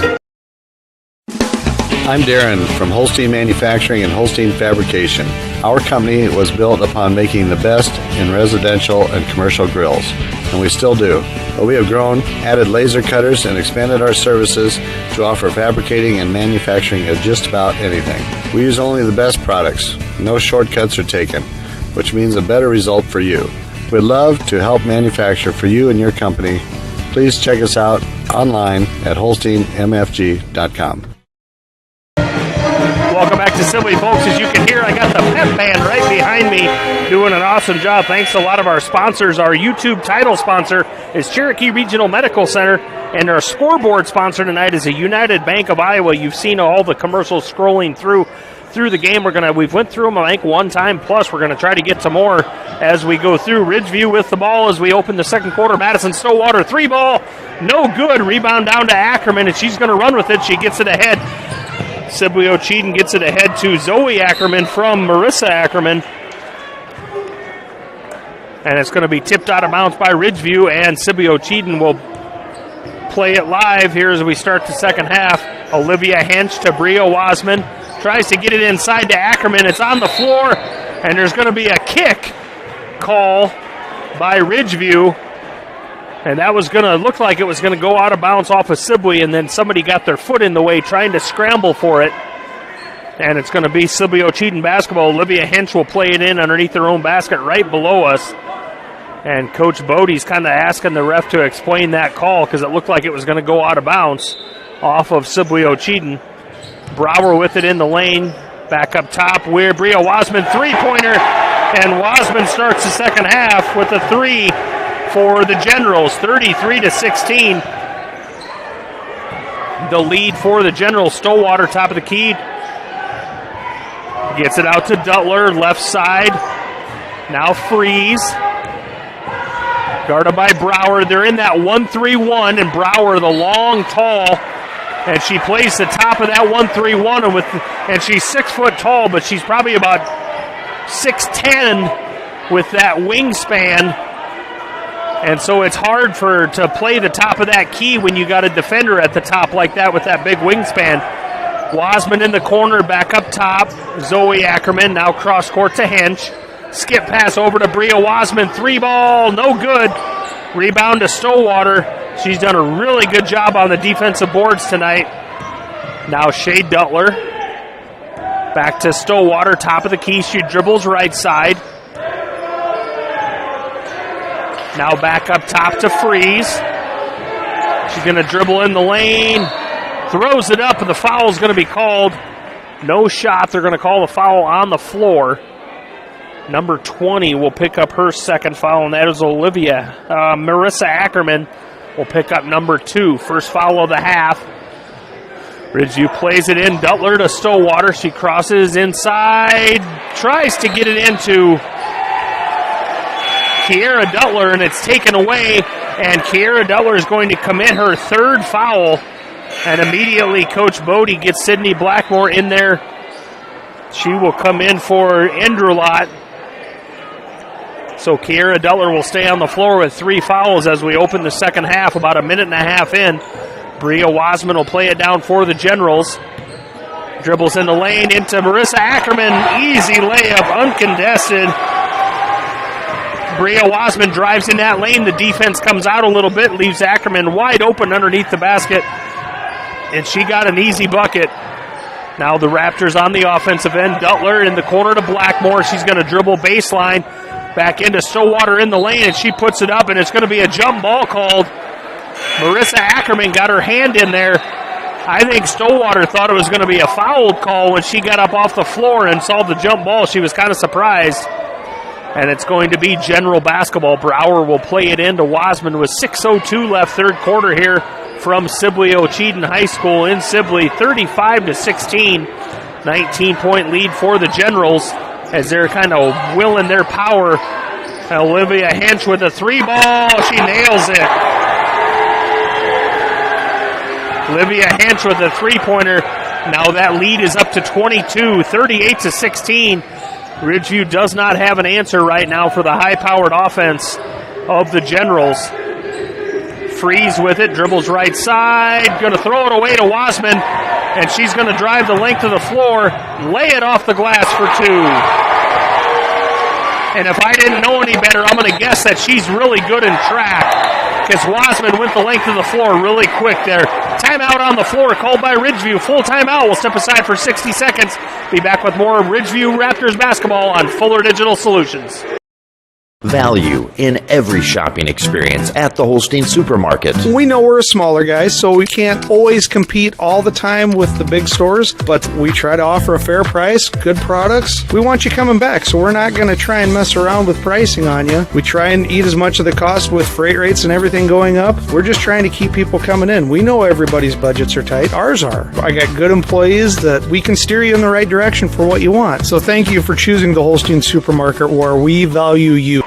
I'm Darren from Holstein Manufacturing and Holstein Fabrication. Our company was built upon making the best in residential and commercial grills, and we still do. But we have grown, added laser cutters, and expanded our services to offer fabricating and manufacturing of just about anything. We use only the best products. No shortcuts are taken, which means a better result for you. We'd love to help manufacture for you and your company. Please check us out online at holsteinmfg.com. Welcome back to Sibley, folks. As you can hear, I got the pep band right behind me doing an awesome job. Thanks to a lot of our sponsors. Our YouTube title sponsor is Cherokee Regional Medical Center, and our scoreboard sponsor tonight is a United Bank of Iowa. You've seen all the commercials scrolling through the game. We've went through them, I think, one time, plus we're going to try to get some more as we go through. Ridgeview with the ball as we open the second quarter. Madison Stillwater, 3-ball, no good. Rebound down to Ackerman, and she's going to run with it. She gets it ahead. Sibley-Ocheyedan gets it ahead to Zoe Ackerman from Marissa Ackerman. And it's going to be tipped out of bounds by Ridgeview, and Sibley-Ocheyedan will play it live here as we start the second half. Olivia Hench to Bria Wasman. Tries to get it inside to Ackerman. It's on the floor, and there's going to be a kick call by Ridgeview. And that was going to look like it was going to go out of bounds off of Sibley, and then somebody got their foot in the way trying to scramble for it. And it's going to be Sibley-Ocheyedan basketball. Olivia Hench will play it in underneath their own basket right below us. And Coach Bodie's kind of asking the ref to explain that call because it looked like it was going to go out of bounds off of Sibley-Ocheyedan. Brower with it in the lane. Back up top where Bria Wasman, three-pointer. And Wasman starts the second half with a three for the Generals, 33-16. The lead for the Generals. Stillwater, top of the key. Gets it out to Duttler, left side. Now Freeze. Guarded by Brower. They're in that 1-3-1, and Brower, the long, tall, and she plays the top of that 1-3-1, and she's 6 foot tall, but she's probably about 6'10" with that wingspan. And so it's hard to play the top of that key when you got a defender at the top like that with that big wingspan. Wasman in the corner, back up top. Zoe Ackerman now cross court to Hench. Skip pass over to Bria Wasman. 3-ball, no good. Rebound to Stillwater. She's done a really good job on the defensive boards tonight. Now Shea Duttler. Back to Stillwater, top of the key. She dribbles right side. Now back up top to Freeze. She's going to dribble in the lane. Throws it up, and the foul is going to be called. No shot. They're going to call the foul on the floor. Number 20 will pick up her second foul, and that is Olivia. Marissa Ackerman will pick up number 2. First foul of the half. Ridgeview plays it in. Duttler to Stillwater. She crosses inside. Tries to get it into Kiera Duttler, and it's taken away, and Kiera Duttler is going to commit her third foul, and immediately Coach Bodie gets Sydney Blackmore in there. She will come in for Endralot. So Kiera Duttler will stay on the floor with 3 fouls as we open the second half, about a minute and a half in. Bria Wasman will play it down for the Generals. Dribbles in the lane into Marissa Ackerman. Easy layup, uncontested. Bria Wasman drives in that lane. The defense comes out a little bit, leaves Ackerman wide open underneath the basket, and she got an easy bucket. Now the Raptors on the offensive end. Duttler in the corner to Blackmore. She's going to dribble baseline. Back into Stillwater in the lane, and she puts it up, and it's going to be a jump ball called. Marissa Ackerman got her hand in there. I think Stillwater thought it was going to be a foul call when she got up off the floor and saw the jump ball. She was kind of surprised. And it's going to be General basketball. Brower will play it into Wasman with 6:02 left, third quarter here from Sibley-Ocheyedan High School in Sibley, 35-16. 19-point lead for the Generals as they're kind of willing their power. Olivia Hench with a three ball. She nails it. Olivia Hench with a three-pointer. Now that lead is up to 22, 38-16. Ridgeview does not have an answer right now for the high-powered offense of the Generals. Freeze with it, dribbles right side, going to throw it away to Wasman, and she's going to drive the length of the floor, lay it off the glass for two. And if I didn't know any better, I'm going to guess that she's really good in track, because Wasman went the length of the floor really quick there. Timeout on the floor called by Ridgeview. Full timeout. We'll step aside for 60 seconds. Be back with more Ridgeview Raptors basketball on Fuller Digital Solutions. Value in every shopping experience at the Holstein Supermarket. We know we're a smaller guy, so we can't always compete all the time with the big stores, but we try to offer a fair price, good products. We want you coming back, so we're not going to try and mess around with pricing on you. We try and eat as much of the cost with freight rates and everything going up. We're just trying to keep people coming in. We know everybody's budgets are tight. Ours are. I got good employees that we can steer you in the right direction for what you want. So thank you for choosing the Holstein Supermarket, where we value you.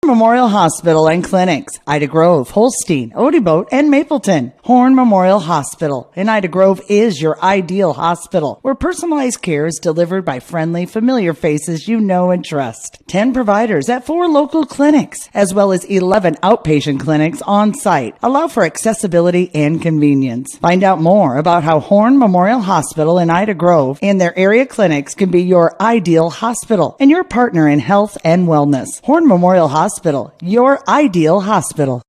Memorial Hospital and Clinics, Ida Grove, Holstein, Odeboat, and Mapleton. Horn Memorial Hospital in Ida Grove is your ideal hospital, where personalized care is delivered by friendly, familiar faces you know and trust. 10 providers at 4 local clinics, as well as 11 outpatient clinics on site, allow for accessibility and convenience. Find out more about how Horn Memorial Hospital in Ida Grove and their area clinics can be your ideal hospital and your partner in health and wellness. Horn Memorial Hospital, your ideal hospital.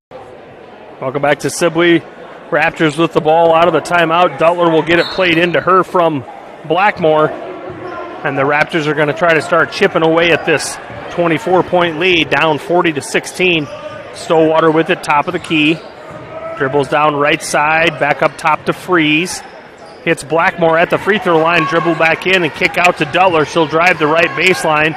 Welcome back to Sibley. Raptors with the ball out of the timeout. Dutler will get it played into her from Blackmore. And the Raptors are going to try to start chipping away at this 24-point lead, down 40-16. Stowwater with it, top of the key. Dribbles down right side, back up top to Freeze. Hits Blackmore at the free throw line, dribble back in and kick out to Dutler. She'll drive the right baseline.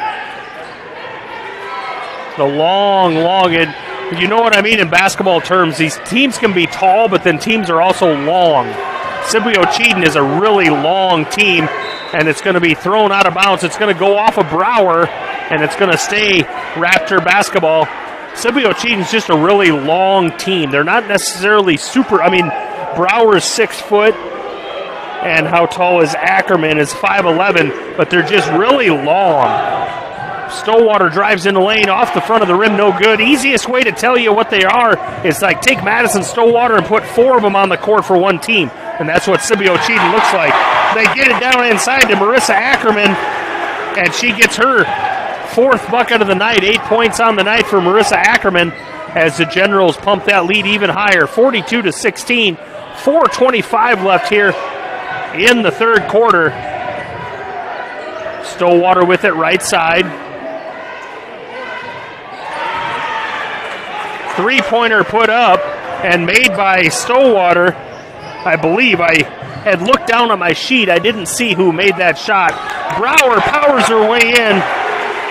The long, you know what I mean in basketball terms. These teams can be tall, but then teams are also long. Sibley-Ocheyedan is a really long team, and it's going to be thrown out of bounds. It's going to go off of Brower, and it's going to stay Raptor basketball. Sibley-Ocheyedan's just a really long team. They're not necessarily super. I mean, Brower's 6 foot, and how tall is Ackerman is 5'11", but they're just really long. Stowwater drives in the lane off the front of the rim, no good. Easiest way to tell you what they are is like take Madison Stowwater and put 4 of them on the court for one team, and that's what Sibley-Ocheyedan looks like. They get it down inside to Marissa Ackerman, and she gets her 4th bucket of the night. 8 points on the night for Marissa Ackerman as the Generals pump that lead even higher, 42-16. 4:25 left here in the third quarter. Stowwater with it right side. Three-pointer put up and made by Stowwater. I believe I had looked down on my sheet. I didn't see who made that shot. Brower powers her way in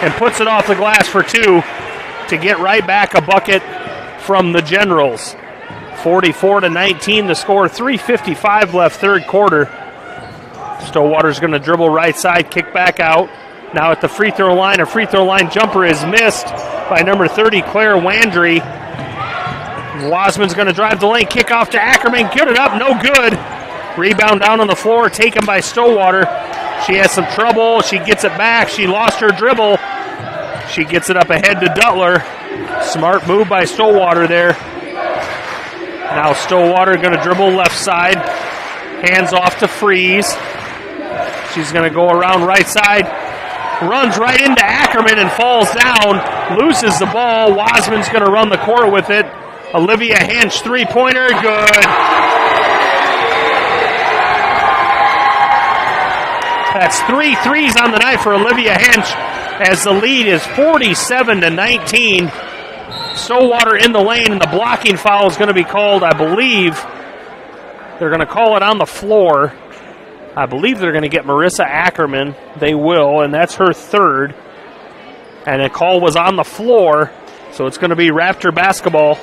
and puts it off the glass for 2 to get right back a bucket from the Generals. 44-19 the score. 3:55 left third quarter. Stowwater's going to dribble right side, kick back out. Now at the free throw line, a free throw line jumper is missed by number 30, Claire Wandry. Wasman's going to drive the lane, kick off to Ackerman, get it up, no good. Rebound down on the floor, taken by Stowwater. She has some trouble, she gets it back, she lost her dribble. She gets it up ahead to Dutler. Smart move by Stowwater there. Now Stowwater going to dribble left side, hands off to Freeze. She's going to go around right side, runs right into Ackerman and falls down, loses the ball. Wasman's going to run the court with it. Olivia Hench, three-pointer, good. That's 3 threes on the night for Olivia Hench as the lead is 47-19. Stowwater in the lane, and the blocking foul is going to be called, I believe. They're going to call it on the floor. I believe they're going to get Marissa Ackerman. They will, and that's her 3rd. And the call was on the floor, so it's going to be Raptor basketball.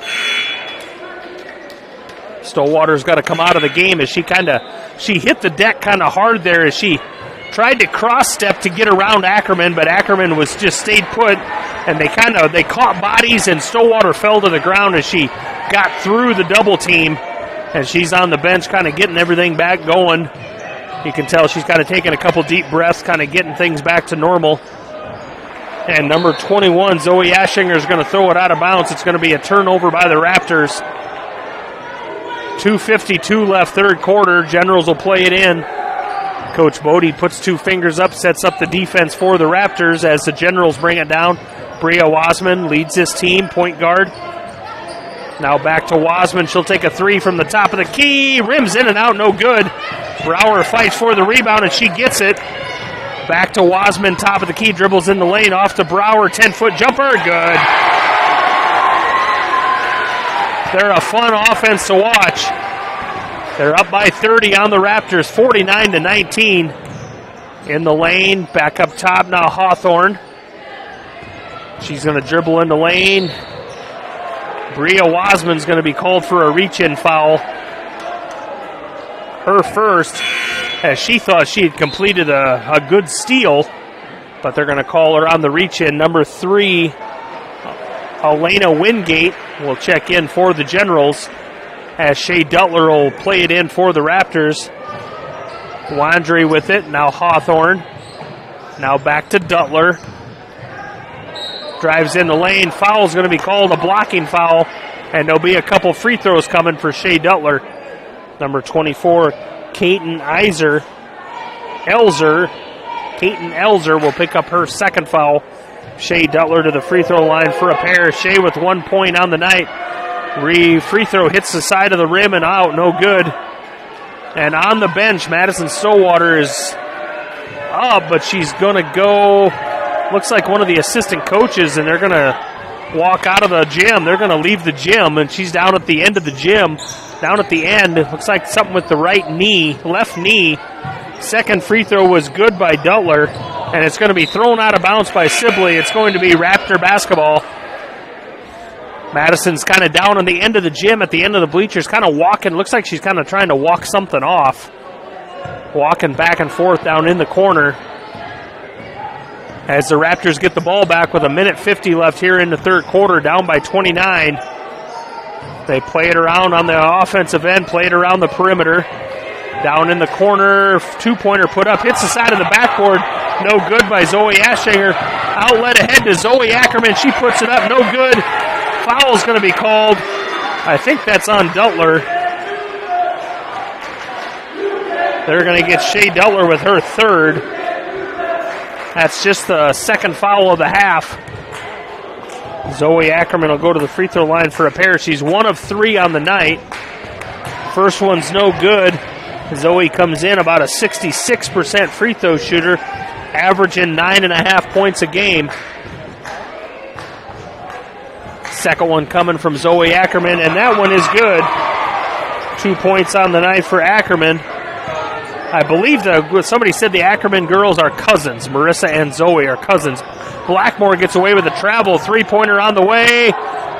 Stillwater's got to come out of the game as she hit the deck kind of hard there as she tried to cross step to get around Ackerman, but Ackerman was just stayed put, and they caught bodies, and Stillwater fell to the ground as she got through the double team, and she's on the bench kind of getting everything back going. You can tell she's kind of taking a couple deep breaths, kind of getting things back to normal. And number 21, Zoe Ashinger, is going to throw it out of bounds. It's going to be a turnover by the Raptors. 2:52 left, third quarter. Generals will play it in. Coach Bodie puts two fingers up, sets up the defense for the Raptors as the Generals bring it down. Bria Wasman leads this team, point guard. Now back to Wasman. She'll take a three from the top of the key. Rims in and out, no good. Brower fights for the rebound, and she gets it. Back to Wasman, top of the key, dribbles in the lane, off to Brower, 10-foot jumper, good. They're a fun offense to watch. They're up by 30 on the Raptors, 49-19. In the lane, back up top now Hawthorne. She's going to dribble in the lane. Bria Wasman's going to be called for a reach-in foul. Her first, as she thought she had completed a good steal, but they're going to call her on the reach-in. Number 3, Elena Wingate will check in for the Generals, as Shea Dutler will play it in for the Raptors. Wandry with it, now Hawthorne. Now back to Dutler. Drives in the lane, foul's going to be called, a blocking foul, and there'll be a couple free throws coming for Shea Dutler. Number 24, Kaiten Elzer will pick up her second foul. Shea Dutler to the free throw line for a pair. Shea with 1 point on the night. Free throw hits the side of the rim and out, no good. And on the bench, Madison Stillwater is up, but she's going to go, looks like one of the assistant coaches, and they're going to walk out of the gym. They're going to leave the gym, and she's down at the end of the gym. Down at the end, it looks like something with the left knee. Second free throw was good by Dutler, and it's going to be thrown out of bounds by Sibley. It's going to be Raptor basketball. Madison's kind of down on the end of the gym, at the end of the bleachers, kind of walking. Looks like she's kind of trying to walk something off. Walking back and forth down in the corner. As the Raptors get the ball back with 1:50 left here in the third quarter, down by 29. They play it around on the offensive end, play it around the perimeter. Down in the corner, two-pointer put up, hits the side of the backboard. No good by Zoe Ashinger. Outlet ahead to Zoe Ackerman. She puts it up, no good. Foul's going to be called. I think that's on Dutler. They're going to get Shea Dutler with her third. That's just the second foul of the half. Zoe Ackerman will go to the free throw line for a pair. She's 1 of 3 on the night. First one's no good. Zoe comes in about a 66% free throw shooter, averaging 9.5 points a game. Second one coming from Zoe Ackerman, and that one is good. 2 points on the night for Ackerman. I believe somebody said the Ackerman girls are cousins. Marissa and Zoe are cousins. Blackmore gets away with a travel. Three-pointer on the way.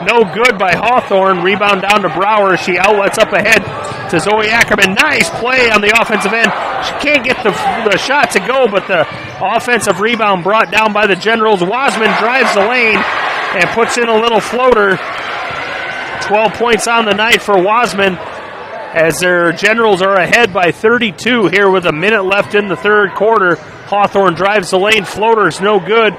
No good by Hawthorne. Rebound down to Brower. She outlets up ahead to Zoe Ackerman. Nice play on the offensive end. She can't get the shot to go, but the offensive rebound brought down by the Generals. Wasman drives the lane and puts in a little floater. 12 points on the night for Wasman, as their Generals are ahead by 32 here with 1 minute left in the third quarter. Hawthorne drives the lane. Floater's no good.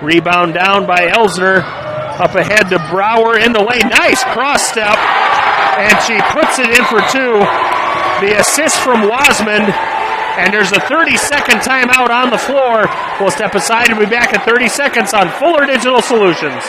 Rebound down by Elsner. Up ahead to Brower in the lane. Nice cross step. And she puts it in for 2. The assist from Wasman. And there's a 30-second timeout on the floor. We'll step aside and be back in 30 seconds on Fuller Digital Solutions.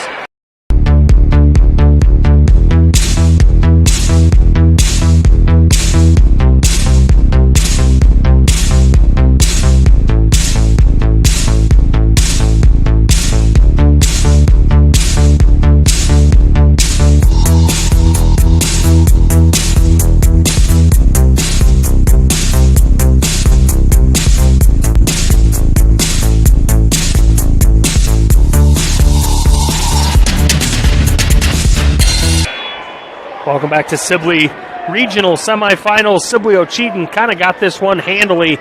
Welcome back to Sibley regional semifinals. Sibley-Ocheyedan kind of got this one handily.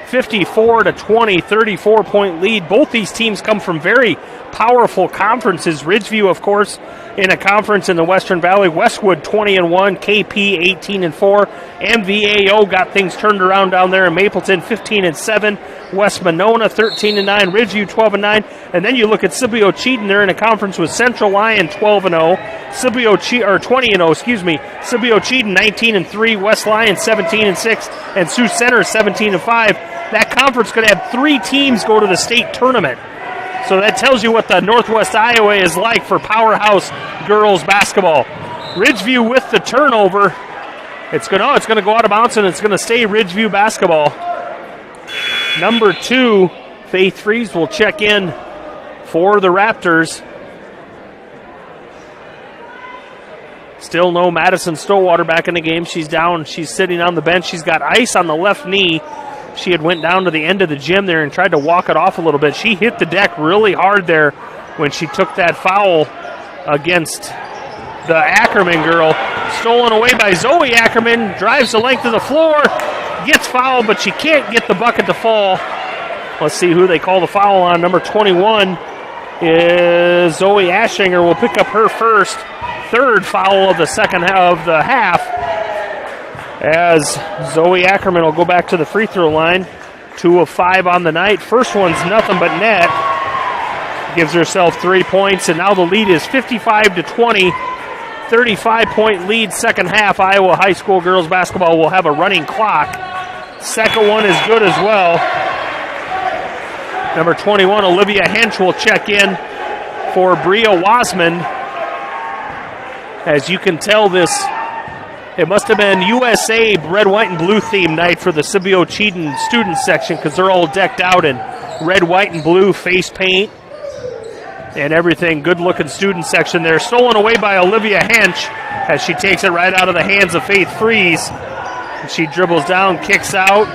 54-20, 34-point lead. Both these teams come from very powerful conferences. Ridgeview, of course, in a conference in the Western Valley. Westwood 20-1, KP 18-4. MVAO got things turned around down there in Mapleton 15-7. West Monona 13-9. Ridgeview 12-9. And then you look at Sibley-Ocheyedan. They're in a conference with Central Lyon 12-0. Sibley-Ocheyedan 20-0. Excuse me. Sibley-Ocheyedan 19-3. West Lyon 17-6, and Sioux Center 17-5. That conference could have 3 teams go to the state tournament. So that tells you what the Northwest Iowa is like for powerhouse girls basketball. Ridgeview with the turnover. It's going to go out of bounds, and it's going to stay Ridgeview basketball. Number 2, Faith Freeze will check in for the Raptors. Still no Madison Stillwater back in the game. She's down. She's sitting on the bench. She's got ice on the left knee. She had went down to the end of the gym there and tried to walk it off a little bit. She hit the deck really hard there when she took that foul against the Ackerman girl. Stolen away by Zoe Ackerman. Drives the length of the floor. Gets fouled, but she can't get the bucket to fall. Let's see who they call the foul on. Number 21 is Zoe Aschinger. Will pick up her third foul of the second half of the half, as Zoe Ackerman will go back to the free throw line. 2 of 5 on the night. First one's nothing but net. Gives herself 3 points, and now the lead is 55-20. 35-point lead second half. Iowa High School girls basketball will have a running clock. Second one is good as well. Number 21, Olivia Hench, will check in for Bria Wasman. As you can tell, it must have been USA red, white, and blue theme night for the Sibley-Ocheyedan student section, because they're all decked out in red, white, and blue face paint and everything. Good-looking student section there. Stolen away by Olivia Hench as she takes it right out of the hands of Faith Freeze. And she dribbles down, kicks out.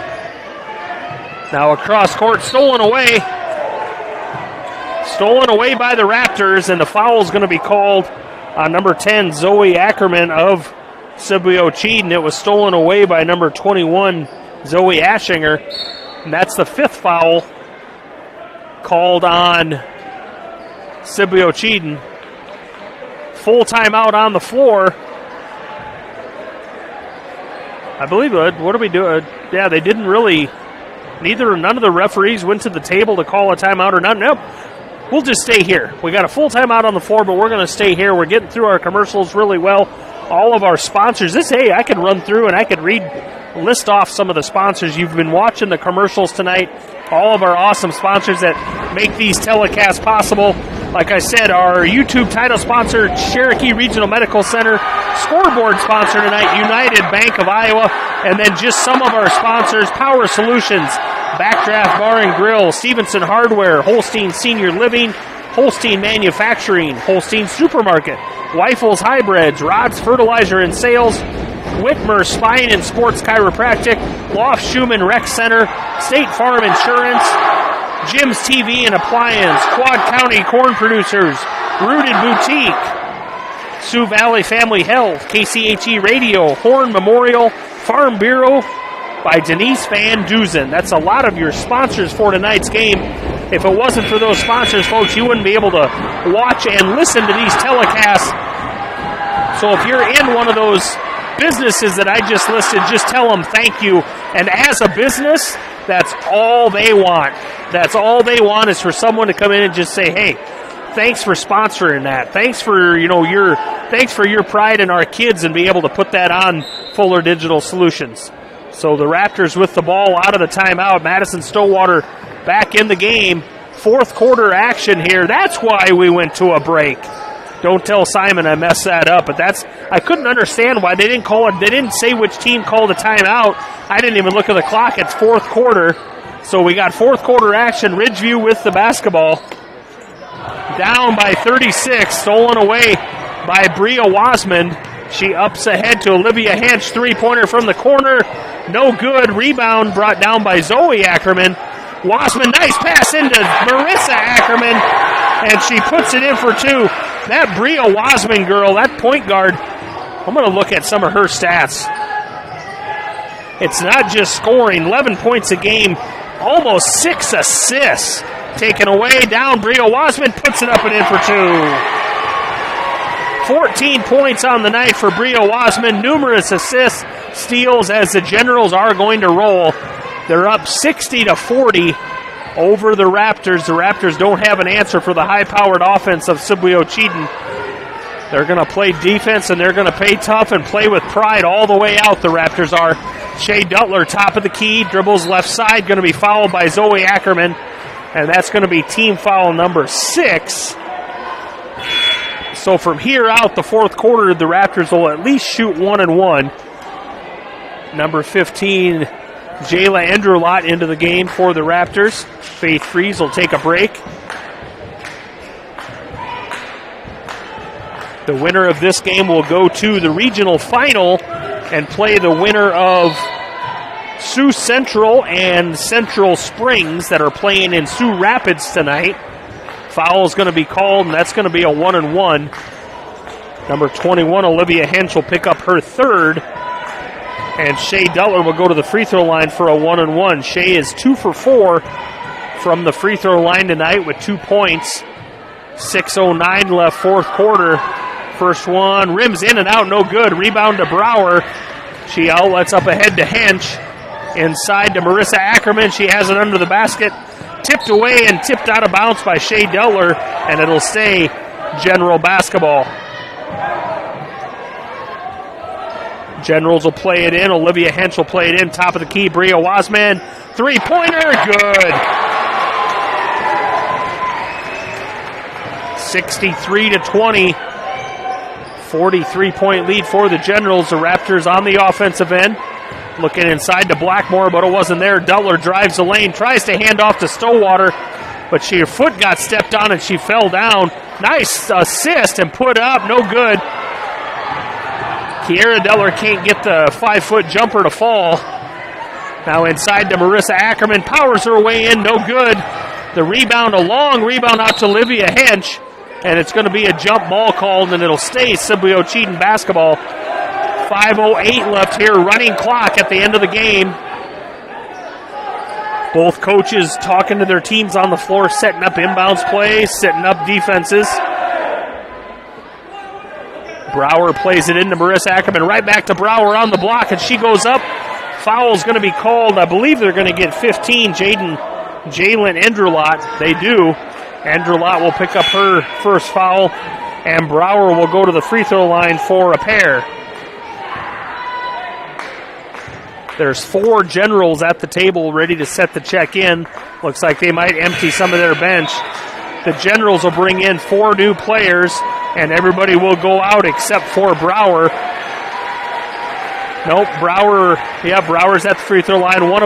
Now across court, stolen away. Stolen away by the Raptors, and the foul is going to be called on number 10, Zoe Ackerman of Sibley-Ocheyedan. It was stolen away by number 21, Zoe Aschinger. And that's the 5th foul called on Sibley-Ocheyedan. Full timeout on the floor. I believe, what do we do? Yeah, they didn't really, none of the referees went to the table to call a timeout or not. Nope. We'll just stay here. We got a full timeout on the floor, but we're going to stay here. We're getting through our commercials really well. All of our sponsors. I could run through and I could list off some of the sponsors. You've been watching the commercials tonight. All of our awesome sponsors that make these telecasts possible. Like I said, our YouTube title sponsor, Cherokee Regional Medical Center. Scoreboard sponsor tonight, United Bank of Iowa. And then just some of our sponsors, Power Solutions, Backdraft Bar and Grill, Stevenson Hardware, Holstein Senior Living, Holstein Manufacturing, Holstein Supermarket, Weifels Hybrids, Rods Fertilizer and Sales, Whitmer Spine and Sports Chiropractic, Loft Schumann Rec Center, State Farm Insurance, Jim's TV and Appliance, Quad County Corn Producers, Rooted Boutique, Sioux Valley Family Health, KCHE Radio, Horn Memorial, Farm Bureau by Denise Van Duzen. That's a lot of your sponsors for tonight's game. If it wasn't for those sponsors, folks, you wouldn't be able to watch and listen to these telecasts. So if you're in one of those businesses that I just listed, just tell them thank you. And as a business, that's all they want. That's all they want, is for someone to come in and just say, hey, thanks for sponsoring that. Thanks for your pride in our kids and be able to put that on Fuller Digital Solutions. So the Raptors with the ball out of the timeout. Madison Stillwater back in the game. 4th quarter action here. That's why we went to a break. Don't tell Simon I messed that up, but I couldn't understand why they didn't call it. They didn't say which team called a timeout. I didn't even look at the clock. It's 4th quarter. So we got 4th quarter action. Ridgeview with the basketball. Down by 36. Stolen away by Bria Wasman. She ups ahead to Olivia Hench. 3-pointer from the corner. No good. Rebound brought down by Zoe Ackerman. Wasman, nice pass into Marissa Ackerman, and she puts it in for 2. That Bria Wasman girl, that point guard, I'm going to look at some of her stats. It's not just scoring, 11 points a game, almost 6 assists. Taken away, down, Bria Wasman puts it up and in for 2. 14 points on the night for Bria Wasman, numerous assists, steals as the Generals are going to roll. They're up 60-40 over the Raptors. The Raptors don't have an answer for the high-powered offense of Sibley-Ocheyedan. They're going to play defense, and they're going to play tough and play with pride all the way out, the Raptors are. Shea Dutler, top of the key, dribbles left side, going to be fouled by Zoe Ackerman, and that's going to be team foul number 6. So from here out, the fourth quarter, the Raptors will at least shoot 1-1. Number 15, Jayla Enderlot into the game for the Raptors. Faith Freeze will take a break. The winner of this game will go to the regional final and play the winner of Sioux Central and Central Springs that are playing in Sioux Rapids tonight. Foul is going to be called, and that's going to be a 1-1. Number 21, Olivia Hench, will pick up her third, and Shea Dutler will go to the free throw line for a 1-1. Shea is 2 for 4 from the free throw line tonight with 2 points. 6:09 left, fourth quarter. First one, rims in and out, no good. Rebound to Brower. She outlets up ahead to Hench. Inside to Marissa Ackerman. She has it under the basket. Tipped away and tipped out of bounds by Shea Dutler, and it'll stay General basketball. Generals will play it in. Olivia Hench will play it in. Top of the key, Bria Wasman. Three-pointer, good. 63-20. 43-point lead for the Generals. The Raptors on the offensive end. Looking inside to Blackmore, but it wasn't there. Dutler drives the lane, tries to hand off to Stowater, but her foot got stepped on and she fell down. Nice assist and put up, no good. Kiera Dutler can't get the 5-foot jumper to fall. Now inside to Marissa Ackerman, powers her way in, no good. The rebound, a long rebound out to Olivia Hench, and it's going to be a jump ball called, and it'll stay Sibley-Ocheyedan basketball. 5:08 left here, running clock at the end of the game. Both coaches talking to their teams on the floor, setting up inbounds plays, setting up defenses. Brower plays it into Marissa Ackerman, right back to Brower on the block, and she goes up. Foul's going to be called. I believe they're going to get 15. Jalen Enderlot, they do. Enderlot will pick up her first foul, and Brower will go to the free throw line for a pair. There's 4 Generals at the table ready to set the check in. Looks like they might empty some of their bench. The Generals will bring in 4 new players, and everybody will go out except for Brower. Nope, Brower's at the free throw line. One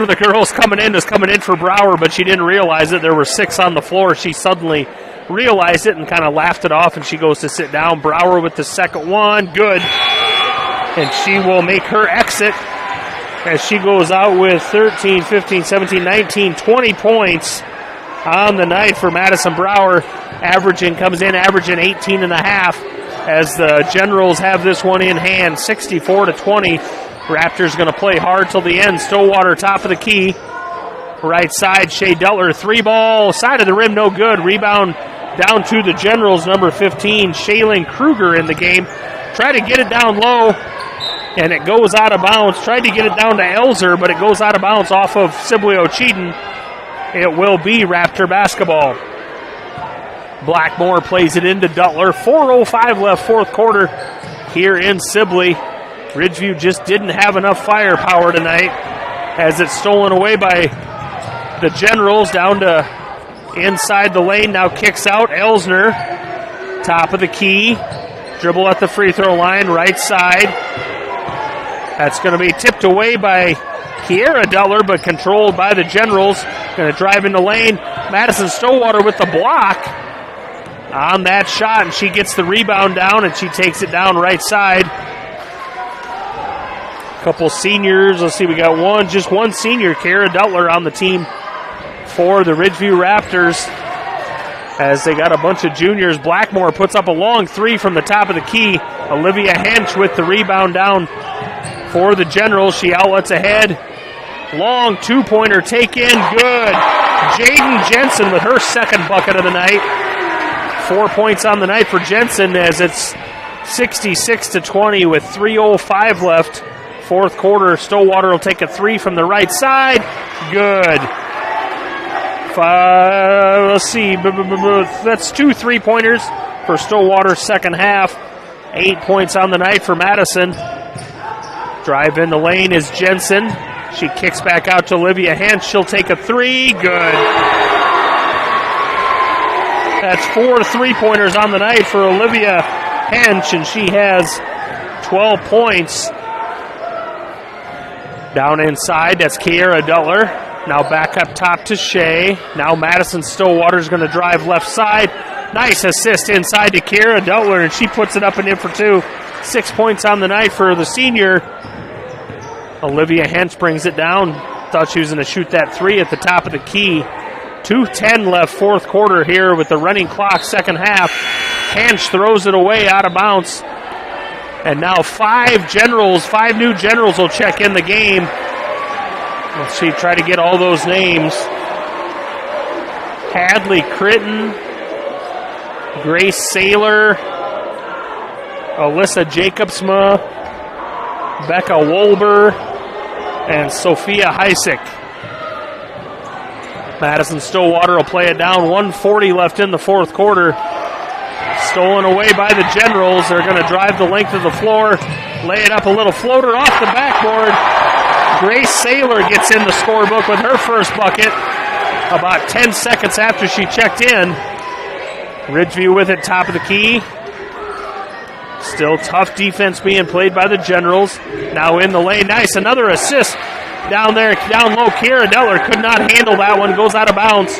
of the girls coming in is coming in for Brower, but she didn't realize it. There were 6 on the floor. She suddenly realized it and kind of laughed it off, and she goes to sit down. Brower with the second one, good. And she will make her exit as she goes out with 13, 15, 17, 19, 20 points on the night for Madison Brower. Comes in averaging 18 and a half as the Generals have this one in hand, 64-20. Raptors going to play hard till the end. Stowater, top of the key. Right side, Shea Dutler, 3-ball, side of the rim, no good. Rebound down to the Generals, number 15, Shaylin Kruger in the game. Try to get it down low, and it goes out of bounds. Tried to get it down to Elzer, but it goes out of bounds off of Sibley-Ocheyedan. It will be Raptor basketball. Blackmore plays it into Dutler. 4:05 left, fourth quarter here in Sibley. Ridgeview just didn't have enough firepower tonight as it's stolen away by the Generals down to inside the lane. Now kicks out Elsner. Top of the key. Dribble at the free throw line, right side. That's going to be tipped away by Kiera Dutler, but controlled by the Generals. Going to drive in the lane. Madison Stowater with the block on that shot, and she gets the rebound down, and she takes it down right side. Couple seniors. Let's see, we got just one senior, Kiera Dutler, on the team for the Ridgeview Raptors. As they got a bunch of juniors. Blackmore puts up a long 3 from the top of the key. Olivia Hench with the rebound down For the Generals, she outlets ahead. Long two-pointer taken. Good. Jaden Jensen with her second bucket of the night. 4 points on the night for Jensen as it's 66-20 with 3:05 left. Fourth quarter, Stillwater will take a three from the right side. Good. Let's see. That's 2 3-pointers for Stillwater second half. 8 points on the night for Madison. Drive in the lane is Jensen. She kicks back out to Olivia Hench. She'll take a three. Good. That's 4 3-pointers on the night for Olivia Hench, and she has 12 points. Down inside, that's Kiera Dutler. Now back up top to Shea. Now Madison Stillwater's going to drive left side. Nice assist inside to Kiera Dutler, and she puts it up and in for 2. 6 points on the night for the senior. Olivia Hench brings it down. Thought she was going to shoot that three at the top of the key. 2:10 left, fourth quarter here with the running clock, second half. Hench throws it away out of bounds. And now 5 new Generals will check in the game. Let's see, try to get all those names. Hadley Critton, Grace Saylor, Alyssa Jacobsma, Becca Wolber, and Sophia Heisick. Madison Stillwater will play it down. 1:40 left in the fourth quarter. Stolen away by the Generals. They're going to drive the length of the floor, lay it up a little floater off the backboard. Grace Saylor gets in the scorebook with her first bucket about 10 seconds after she checked in. Ridgeview with it, top of the key. Still tough defense being played by the Generals. Now in the lane. Nice, another assist down there, down low. Kiera Dutler could not handle that one. Goes out of bounds.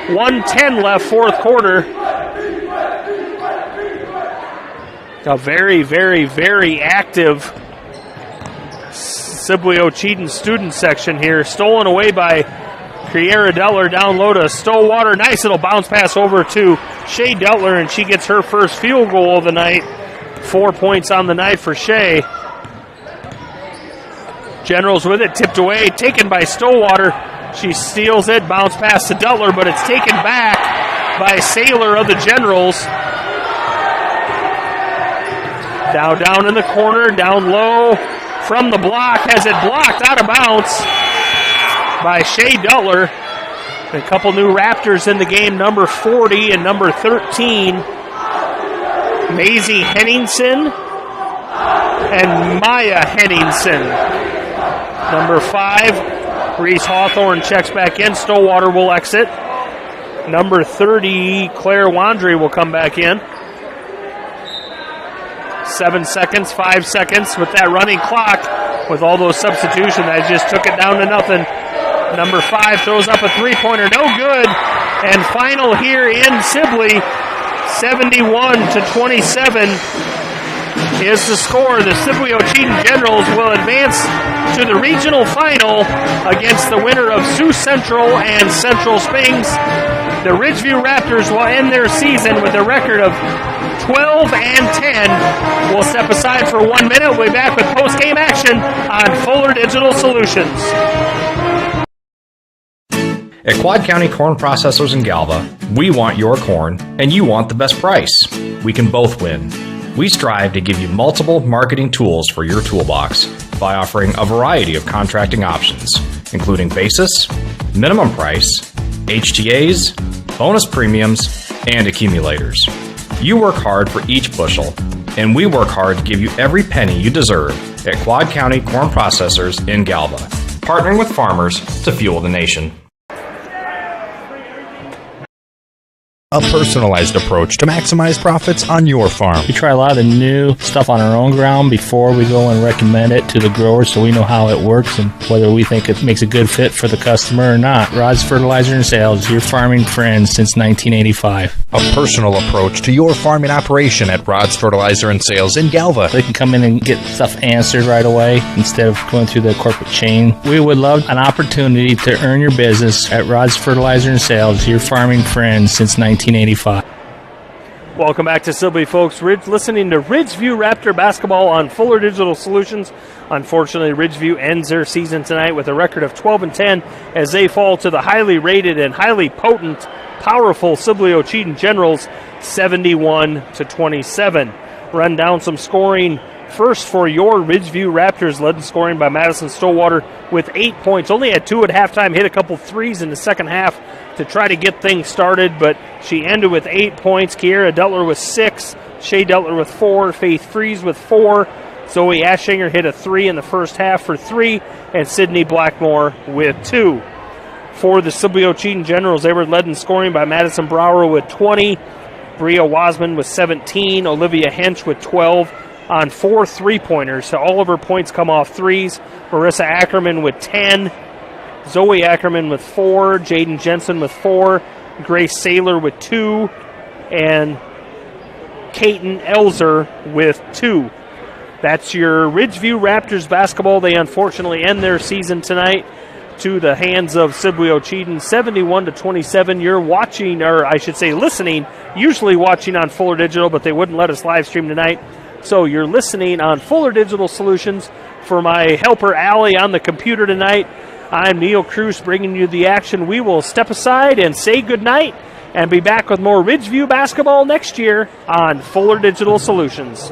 1:10 left, fourth quarter. A very, very, very active Sibley-Ocheyedan student section here. Stolen away by Kiera Dutler down low to Stillwater. Nice little bounce pass over to Shea Dutler, and she gets her first field goal of the night. 4 points on the night for Shea. Generals with it, tipped away, taken by Stillwater. She steals it, bounce pass to Dutler, but it's taken back by Saylor of the Generals. Down in the corner, down low from the block, has it blocked out of bounds by Shea Dutler. A couple new Raptors in the game, number 40 and number 13. Maisie Henningsen and Maya Henningsen. Number 5, Reese Hawthorne checks back in. Stillwater will exit. Number 30, Claire Wandry will come back in. 7 seconds, 5 seconds with that running clock. With all those substitutions, I just took it down to nothing. Number 5 throws up a three-pointer, no good. And final here in Sibley, 71-27 is the score. The Sibley-Ocheyedan Generals will advance to the regional final against the winner of Sioux Central and Central Springs. The Ridgeview Raptors will end their season with a record of 12-10. We'll step aside for 1 minute. We'll be back with post-game action on Fuller Digital Solutions. At Quad County Corn Processors in Galva, we want your corn, and you want the best price. We can both win. We strive to give you multiple marketing tools for your toolbox by offering a variety of contracting options, including basis, minimum price, HTAs, bonus premiums, and accumulators. You work hard for each bushel, and we work hard to give you every penny you deserve at Quad County Corn Processors in Galva, partnering with farmers to fuel the nation. A personalized approach to maximize profits on your farm. We try a lot of new stuff on our own ground before we go and recommend it to the growers so we know how it works and whether we think it makes a good fit for the customer or not. Rod's Fertilizer and Sales, your farming friend since 1985. A personal approach to your farming operation at Rod's Fertilizer and Sales in Galva. They can come in and get stuff answered right away instead of going through the corporate chain. We would love an opportunity to earn your business at Rod's Fertilizer and Sales, your farming friend since 1985. Welcome back to Sibley, folks. Listening to Ridgeview Raptor basketball on Fuller Digital Solutions. Unfortunately, Ridgeview ends their season tonight with a record of 12-10 as they fall to the highly rated and highly potent, powerful Sibley-Ocheyedan Generals, 71-27. Run down some scoring first for your Ridgeview Raptors, led in scoring by Madison Stillwater with 8 points. Only had 2 at halftime, hit a couple threes in the second half to try to get things started, but she ended with 8 points. Kiera Deltler with 6, Shea Deltler with 4, Faith Fries with 4, Zoe Aschinger hit a 3 in the first half for 3, and Sydney Blackmore with 2. For the Sibley-Ocheyedan Generals, they were led in scoring by Madison Brower with 20, Bria Wasman with 17, Olivia Hench with 12 on 4 3-pointers. So all of her points come off threes. Marissa Ackerman with 10, Zoe Ackerman with 4, Jaden Jensen with 4, Grace Saylor with 2, and Kaiten Elzer with 2. That's your Ridgeview Raptors basketball. They unfortunately end their season tonight to the hands of Sibley-Ocheyedan, 71-27. You're watching, or I should say listening, usually watching on Fuller Digital, but they wouldn't let us live stream tonight. So you're listening on Fuller Digital Solutions. For my helper, Allie, on the computer tonight, I'm Neil Cruz bringing you the action. We will step aside and say goodnight and be back with more Ridgeview basketball next year on Fuller Digital Solutions.